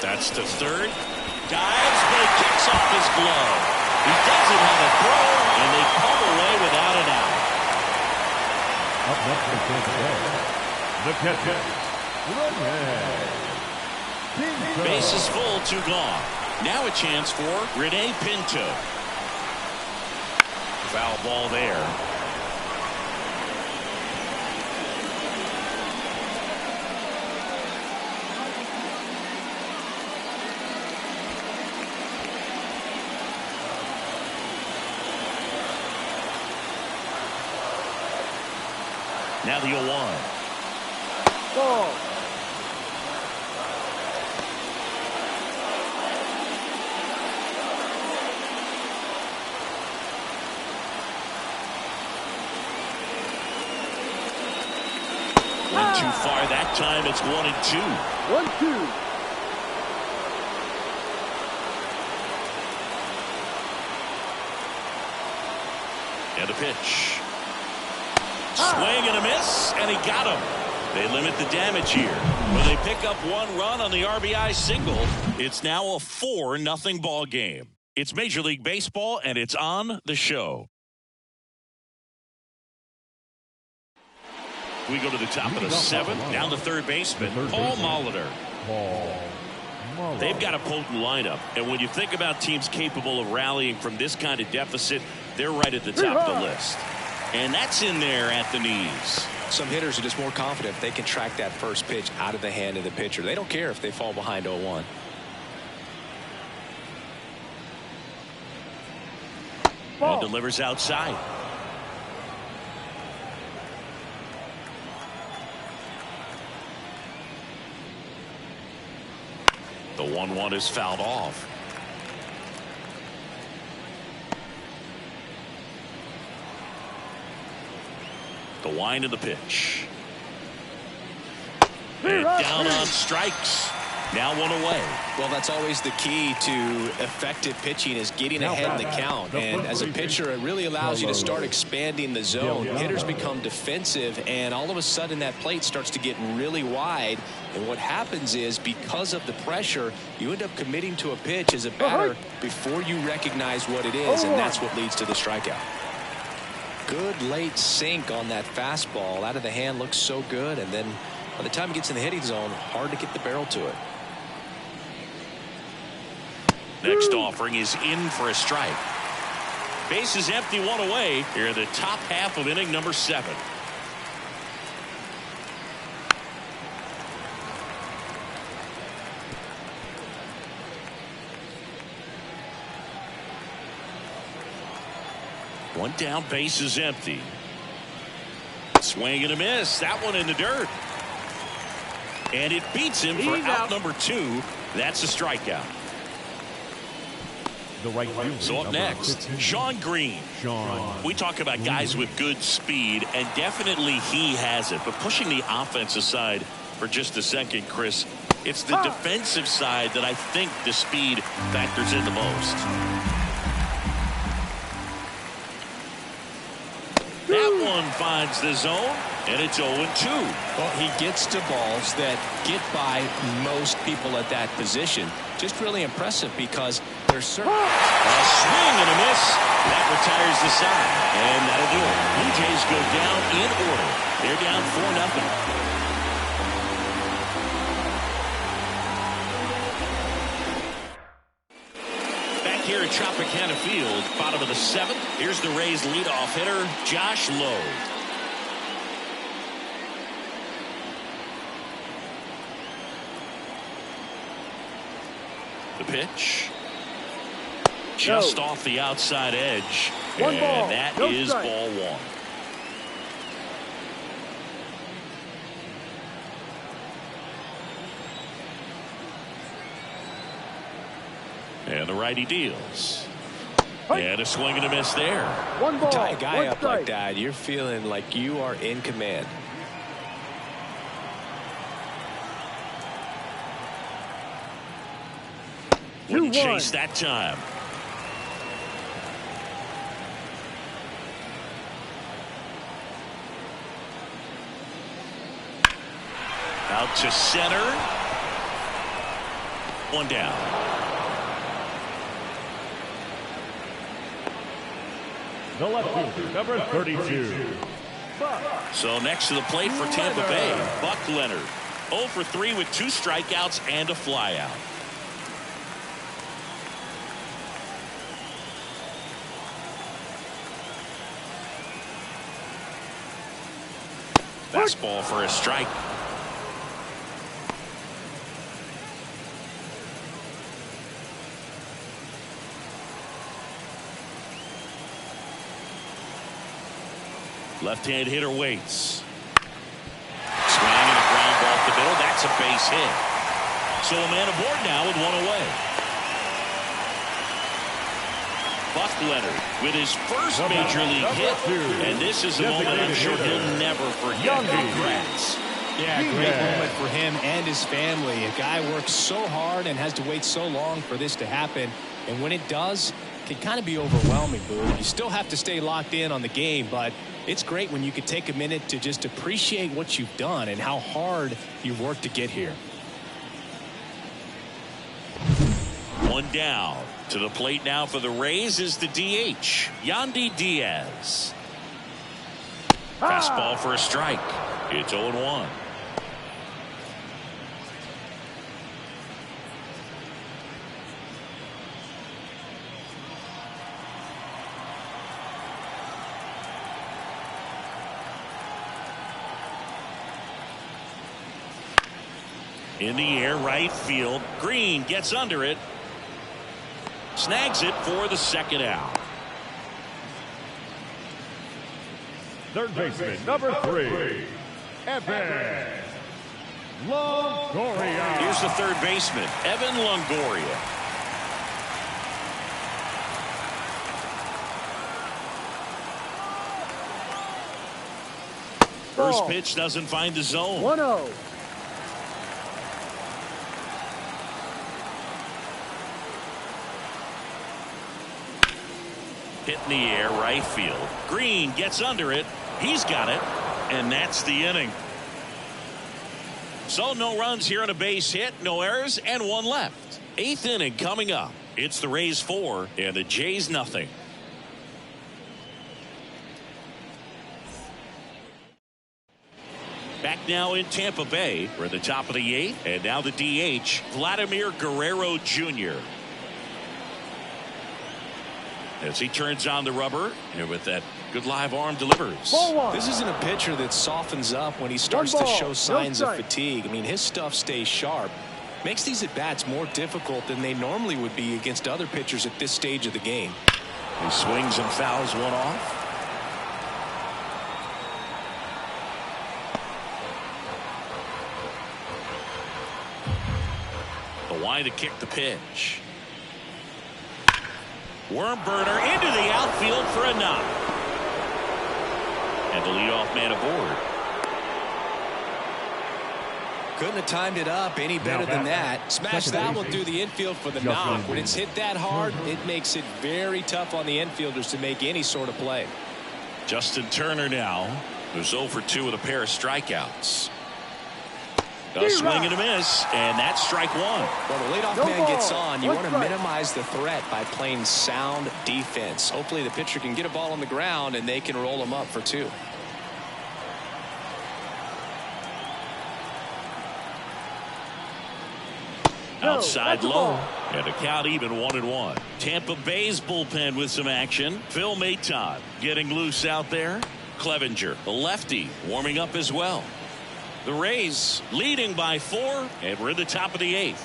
That's the third. Dives, but it kicks off his glove. He doesn't have a throw, and they come away without an out. Up next for Tampa Bay. The catcher. Pinto. Bases full, 2 gone. Now a chance for Rene Pinto. Foul ball there. Now the 0-1. Ball. Went too far that time. It's 1-2. 1-2. And a pitch. Swing and a miss, and he got him. They limit the damage here. When they pick up 1 run on the RBI single, it's now a 4-0 ball game. It's Major League Baseball, and it's on the show. We go to the top of the 7th. Down the third baseman, Paul Molitor. They've got a potent lineup, and when you think about teams capable of rallying from this kind of deficit, they're right at the top of the list. And that's in there at the knees. Some hitters are just more confident if they can track that first pitch out of the hand of the pitcher. They don't care if they fall behind 0-1. And delivers outside. The 1-1 is fouled off. The wind of the pitch. And down on strikes. Now one away. Well, that's always the key to effective pitching, is getting ahead in the count. And as a pitcher, it really allows you to start expanding the zone. Hitters become defensive, and all of a sudden that plate starts to get really wide. And what happens is, because of the pressure, you end up committing to a pitch as a batter before you recognize what it is, and that's what leads to the strikeout. Good late sink on that fastball. Out of the hand, looks so good, and then by the time it gets in the hitting zone, hard to get the barrel to it. Next offering is in for a strike. Base is empty, one away. Here in the top half of inning number 7. One down, base is empty. Swing and a miss. That one in the dirt. And it beats him for out number 2. That's a strikeout. So up next, 15. Shawn Green. We talk about guys with good speed, and definitely he has it. But pushing the offense aside for just a second, Chris, it's the defensive side that I think the speed factors in the most. That one finds the zone, and it's 0-2. Well, he gets to balls that get by most people at that position. Just really impressive, because there's certain... A swing and a miss. That retires the side, and that'll do it. Blue Jays go down in order. They're down 4-0. Back here at Tropicana Field, bottom of the 7th. Here's the Rays leadoff hitter, Josh Lowe. The pitch. Just off the outside edge. One ball. That No is strike. ball 1. And the righty deals. And a swing and a miss there. One ball. Tie a guy One up strike. like that, you're feeling like you are in command. Wouldn't chase that time. Out to center. One down. The left fielder, number 32. So next to the plate for Tampa Bay, Buck Leonard. 0 for 3 with 2 strikeouts and a flyout. Fastball for a strike. Left-hand hitter waits. Swing and a ground ball to the middle. That's a base hit. So a man aboard now with 1 away. Buck Leonard with his first major league hit, and this is a moment I'm sure he'll never forget. Congrats. Yeah, great moment for him and his family. A guy works so hard and has to wait so long for this to happen, and when it does, it can kind of be overwhelming, Boo. You still have to stay locked in on the game, but it's great when you can take a minute to just appreciate what you've done and how hard you worked to get here. One down. To the plate now for the Rays is the DH, Yandy Diaz. Fastball for a strike. It's 0-1. In the air, right field. Green gets under it. Snags it for the second out. Third baseman, number 3, Evan Longoria. Here's the third baseman, Evan Longoria. First pitch doesn't find the zone. 1-0. Hit in the air, right field. Green gets under it. He's got it. And that's the inning. So no runs here on a base hit, no errors, and one left. Eighth inning coming up. It's the Rays 4 and the Jays nothing. Back now in Tampa Bay. We're at the top of the 8th. And now the DH, Vladimir Guerrero Jr. As he turns on the rubber, and with that good live arm delivers. This isn't a pitcher that softens up when he starts to show signs of fatigue. I mean, his stuff stays sharp. Makes these at-bats more difficult than they normally would be against other pitchers at this stage of the game. He swings and fouls one off. The line to kick the pitch. Worm burner into the outfield for a knock. And the leadoff man aboard. Couldn't have timed it up any better than that. Smash that one through the infield for the knock. When it's hit that hard, it makes it very tough on the infielders to make any sort of play. Justin Turner now, who's 0 for 2 with a pair of strikeouts. A swing and a miss, and that's strike one. Well, the leadoff man gets on. You want to minimize the threat by playing sound defense. Hopefully the pitcher can get a ball on the ground and they can roll him up for 2. Outside low, and a count even 1-1. Tampa Bay's bullpen with some action. Phil Maton getting loose out there. Clevenger, the lefty, warming up as well. The Rays leading by 4, and we're in the top of the 8th.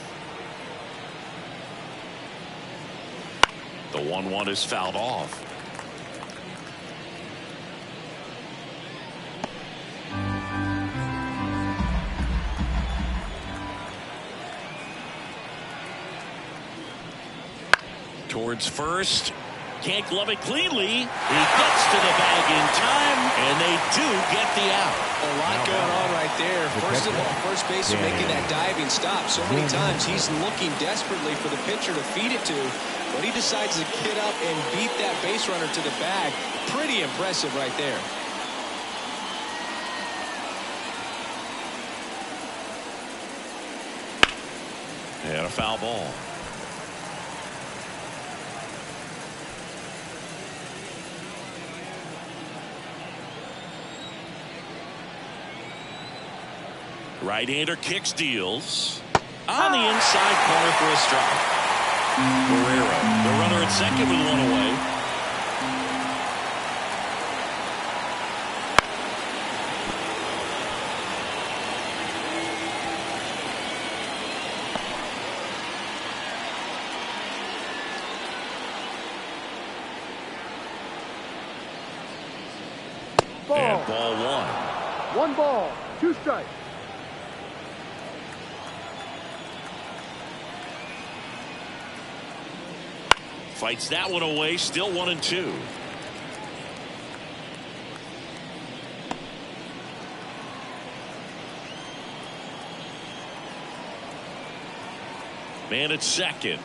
The 1-1 is fouled off. Towards first. Can't glove it cleanly. He gets to the bag in time, and they do get the out. A lot going on right there. First of all, first baseman making that diving stop. So many times he's looking desperately for the pitcher to feed it to, but he decides to get up and beat that base runner to the bag. Pretty impressive right there. And a foul ball. Right-hander kicks, deals. On the inside corner for a strike. Guerrero, the runner at second with one away. And ball 1. 1 ball, 2 strikes. Fights that one away, still 1-2. Man at second.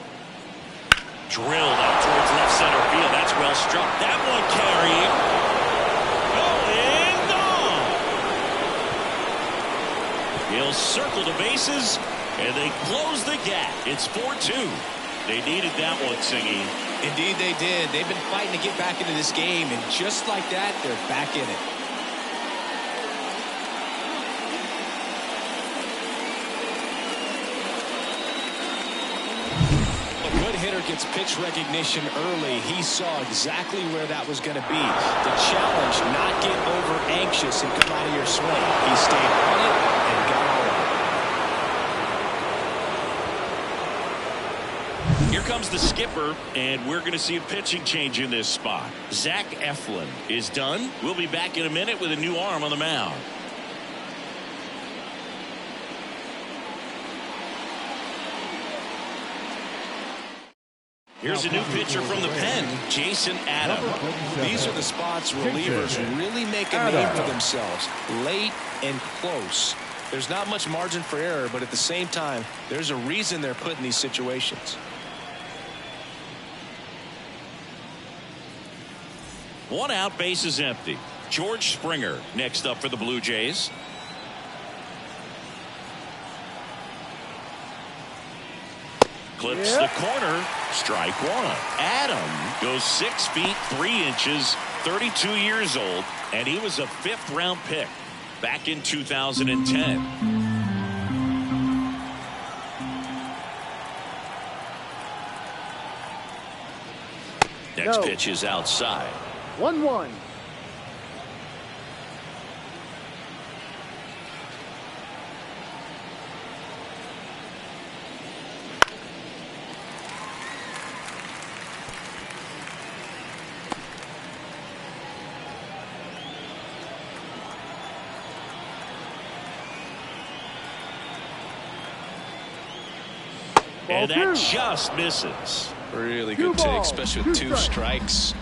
Drilled out towards left center field. That's well struck. That one carrying. Going gone. He'll circle the bases, and they close the gap. It's 4-2. They needed that one, Singy. Indeed they did. They've been fighting to get back into this game, and just like that, they're back in it. A good hitter gets pitch recognition early. He saw exactly where that was going to be. The challenge, not get over anxious and come out of your swing. He stayed on it and got all right. Here comes the skipper, and we're going to see a pitching change in this spot. Zach Eflin is done. We'll be back in a minute with a new arm on the mound. Here's a new pitcher from the pen, Jason Adam. These are the spots relievers really make a name for themselves. Late and close. There's not much margin for error, but at the same time, there's a reason they're put in these situations. One out, base is empty. George Springer next up for the Blue Jays. Clips the corner. Strike one. Adam goes 6 feet 3 inches, 32 years old, and he was a 5th-round pick back in 2010. Next pitch is outside. 1-1. And that just misses. Really good take, especially with 2 strikes.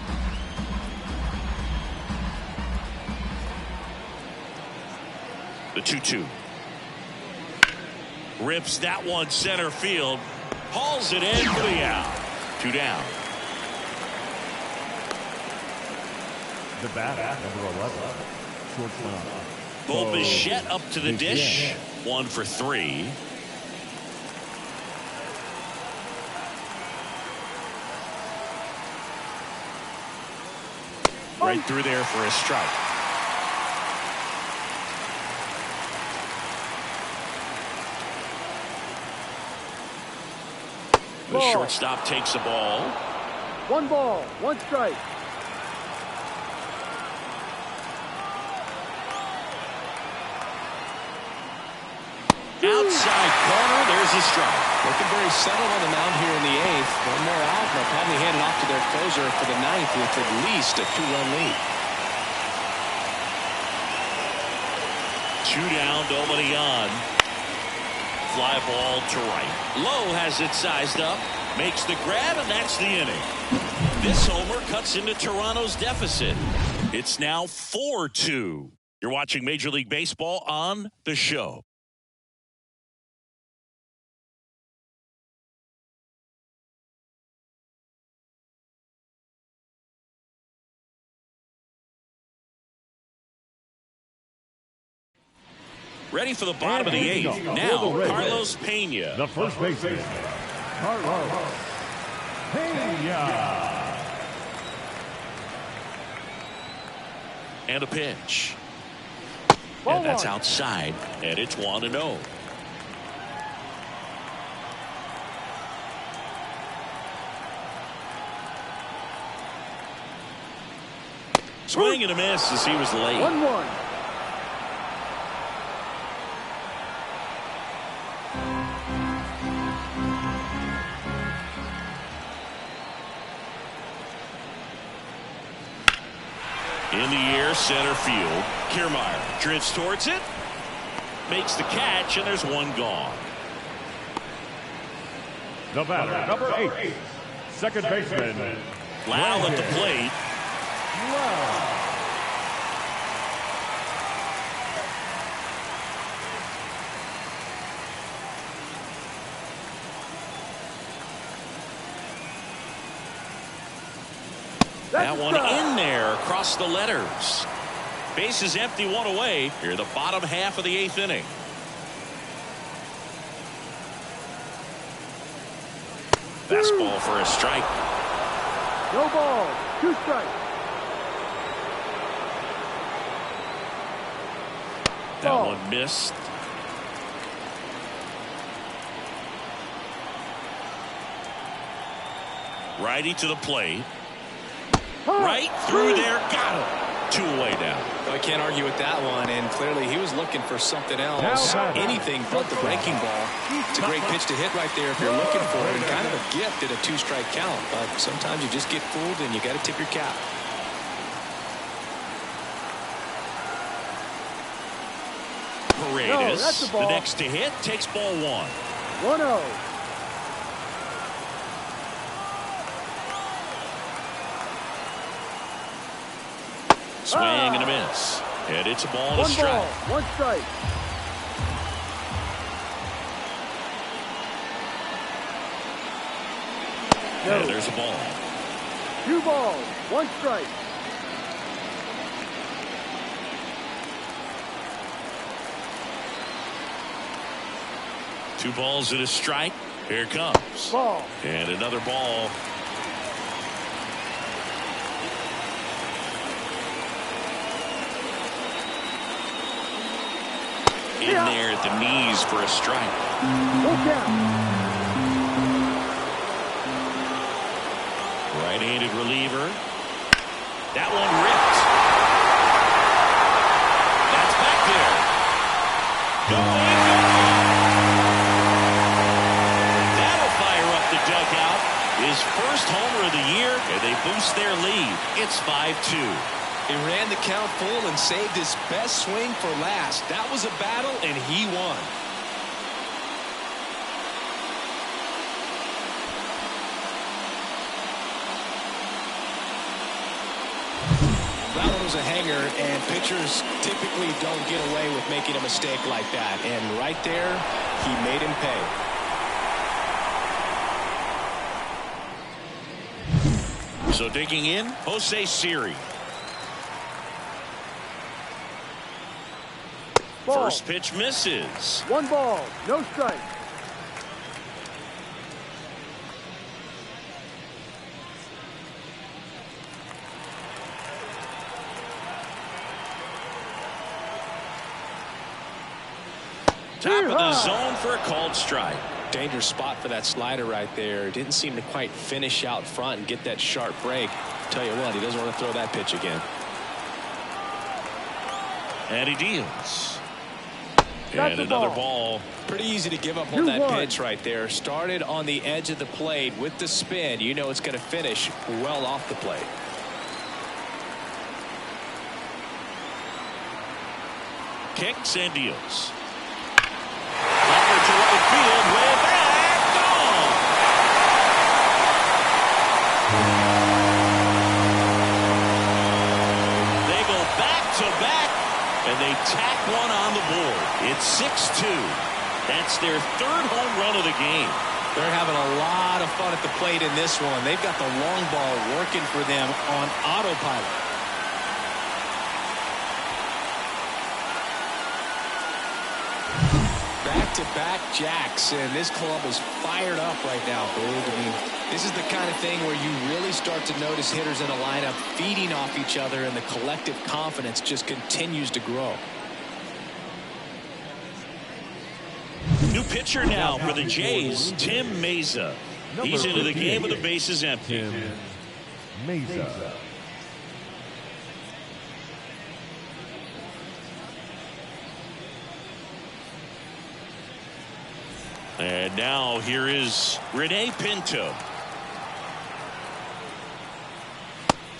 The 2-2. Rips that one center field. Hauls it in for the out. 2 down. The batter, number 11, shortstop. Bo Bichette up to the dish. 1 for 3. Right through there for a strike. The shortstop takes the ball. 1 ball, 1 strike. Outside corner, there's a strike. Looking very settled on the mound here in the 8th. One more out, and they'll probably hand it off to their closer for the 9th with at least a 2-run lead. 2 down, nobody on. Fly ball to right. Lowe has it sized up, makes the grab, and that's the inning. This homer cuts into Toronto's deficit. It's now 4-2. You're watching Major League Baseball on The Show. Ready for the bottom of the 8th. Now, Carlos Pena. The first baseman, Carlos Pena. And a pitch. And that's outside. And it's 1-0. Swing and a miss as he was late. 1-1. In the air, center field. Kiermaier drifts towards it. Makes the catch, and there's 1 gone. The batter, number 8, second baseman, Lau at the plate. That one in there across the letters. Base is empty, 1 away. Here, the bottom half of the 8th inning. Fastball for a strike. No ball, 2 strikes. That one missed. Righty to the plate. Right through there, got him. 2 away now. Well, I can't argue with that one, and clearly he was looking for something else. Anything but the breaking ball. It's a great pitch to hit right there if you're looking for it, and kind of a gift at a 2-strike count. But sometimes you just get fooled, and you got to tip your cap. Paredes, the next to hit, takes ball 1. 1-0. Swing and a miss. And it's a ball and a One strike. ball, one strike. No. And there's a ball. 2 balls, 1 strike. Two balls and a strike. Here it comes. Ball. And another ball. In there at the knees for a strike. Full count. Right-handed reliever. That one ripped. That's back there. Going. That'll fire up the dugout. His first homer of the year, and they boost their lead. It's 5-2. He ran the count full and saved his best swing for last. That was a battle, and he won. That one was a hanger, and pitchers typically don't get away with making a mistake like that. And right there, he made him pay. So digging in, Jose Siri. Ball. First pitch misses. 1 ball, no strike. Top of the zone for a called strike. Dangerous spot for that slider right there. Didn't seem to quite finish out front and get that sharp break. Tell you what, he doesn't want to throw that pitch again. And he deals. That's And a another ball. ball. Pretty easy to give up on that 2-1. pitch right there. Started on the edge of the plate with the spin. You know it's going to finish well off the plate. Kicks and deals. Over to right field, way back, gone. They go back to back, and they tack one on the board. It's 6-2. That's their third home run of the game. They're having a lot of fun at the plate in this one. They've got the long ball working for them on autopilot. Back-to-back jacks, and this club is fired up right now, Boog. I mean, this is the kind of thing where you really start to notice hitters in a lineup feeding off each other, and the collective confidence just continues to grow. New pitcher now for the Jays, Tim Meza. He's into the game with the bases empty. Tim Meza. And now here is Rene Pinto.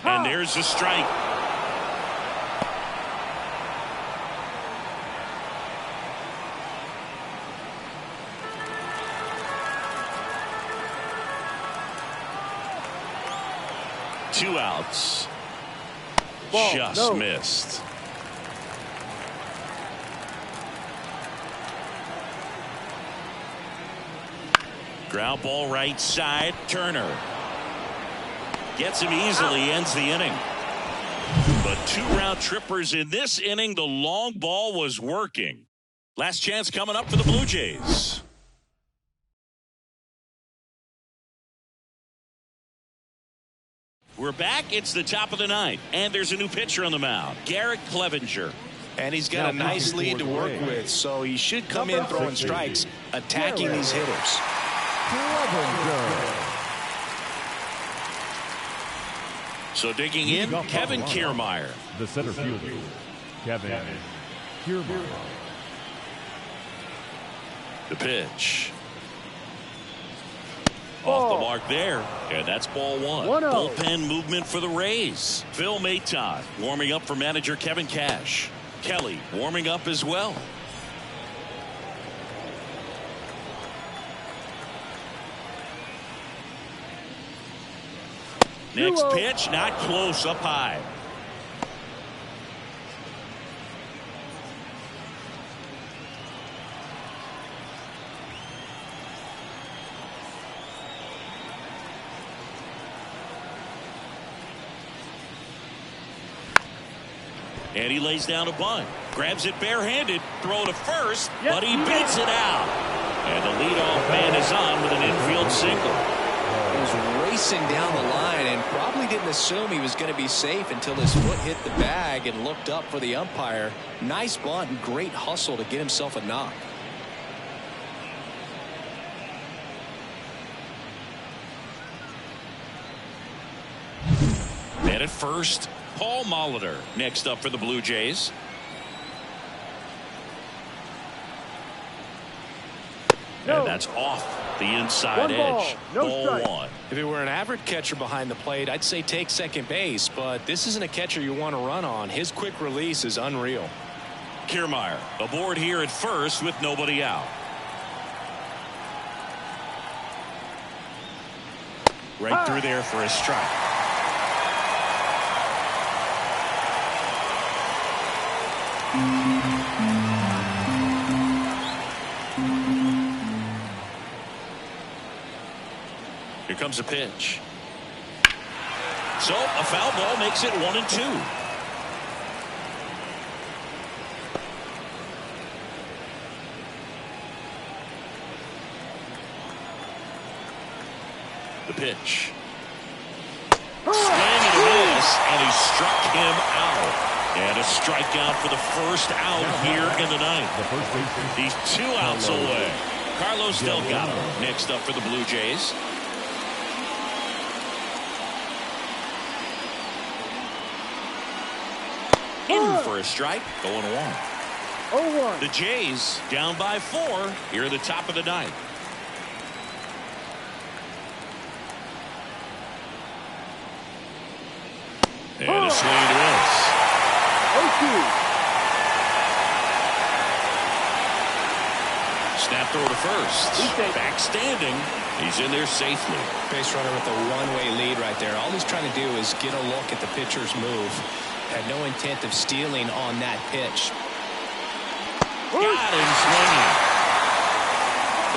And there's the strike. Two outs. Ball. Just No. missed. Ground ball right side. Turner gets him easily, ends the inning. But 2 round trippers in this inning. The long ball was working. Last chance coming up for the Blue Jays. We're back. It's the top of the 9th, and there's a new pitcher on the mound, Garrett Clevenger. And he's got a nice lead to work with, so he should come in throwing strikes, attacking these hitters. So digging in, Kevin Kiermaier. The center fielder, Kevin Kiermaier. The pitch. Off the mark there, and that's ball 1. 1-0. Bullpen movement for the Rays. Phil Maton warming up for manager Kevin Cash. Kelly warming up as well. Next pitch, not close, up high. And he lays down a bunt. Grabs it barehanded. Throw to first, but he beats it out. And the leadoff man is on with an infield single. He was racing down the line and probably didn't assume he was going to be safe until his foot hit the bag and looked up for the umpire. Nice bunt and great hustle to get himself a knock. And at first, Paul Molitor next up for the Blue Jays. And that's off the inside edge. Ball one. If it were an average catcher behind the plate, I'd say take second base, but this isn't a catcher you want to run on. His quick release is unreal. Kiermaier aboard here at first with nobody out. Right through there for a strike. Here comes a pitch. So a foul ball makes it 1-2. The pitch. Swing and a miss, and he struck him out. And a strikeout for the first out here in the ninth. He's 2 outs away. Carlos Delgado next up for the Blue Jays. In for a strike, going 1. The Jays down by 4 here at the top of the ninth. And a swing and a miss. 0-2. Snap throw to first. Back standing. He's in there safely. Base runner with a one-way lead right there. All he's trying to do is get a look at the pitcher's move. Had no intent of stealing on that pitch. Got him swinging.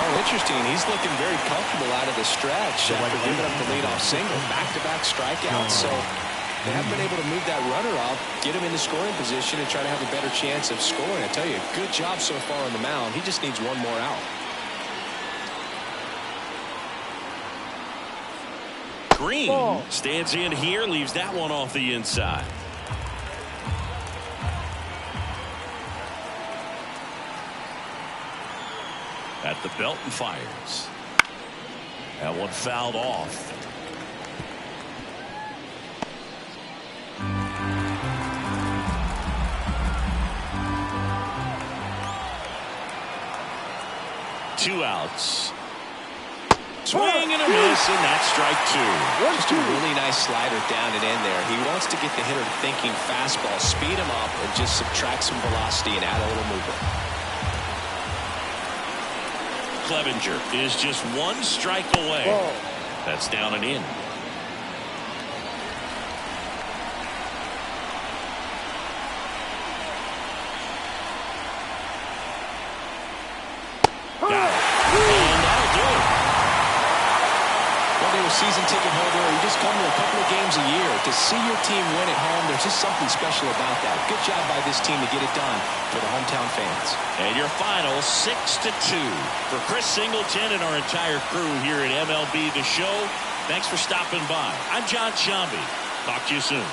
Oh, interesting. He's looking very comfortable out of the stretch after giving up the leadoff single. Back-to-back strikeouts. So they haven't been able to move that runner off, get him into scoring position, and try to have a better chance of scoring. I tell you, good job so far on the mound. He just needs one more out. Green stands in here, leaves that one off the inside. At the belt and fires. That one fouled off. Two outs. Swing and a miss, and that's strike 2. Just a really nice slider down and in there. He wants to get the hitter thinking fastball, speed him up, and just subtract some velocity and add a little movement. Clevenger is just 1 strike away. That's down and in. Got it. And that'll do it. Whether you're a season ticket holder or you just come to a couple of games a year, to see your team win at home, there's just something special about that. Good job by this team to get it done for the hometown fans. And your final 6-2. For Chris Singleton and our entire crew here at MLB The Show, thanks for stopping by. I'm John Sciambi. Talk to you soon.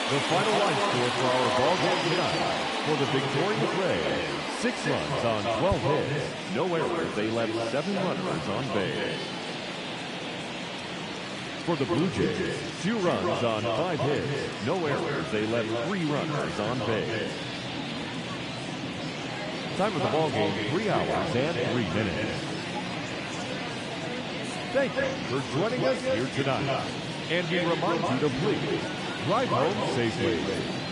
The final line score for our ball game tonight. For the victorious Rays, 6 runs on 12 hits, no errors. They left 7 runners on base. For the Blue Jays, 2 runs on 5 hits, no errors. They left 3 runners on base. Time of the ball game, 3 hours and 3 minutes. Thank you for joining us here tonight. And we remind you to please drive home safely.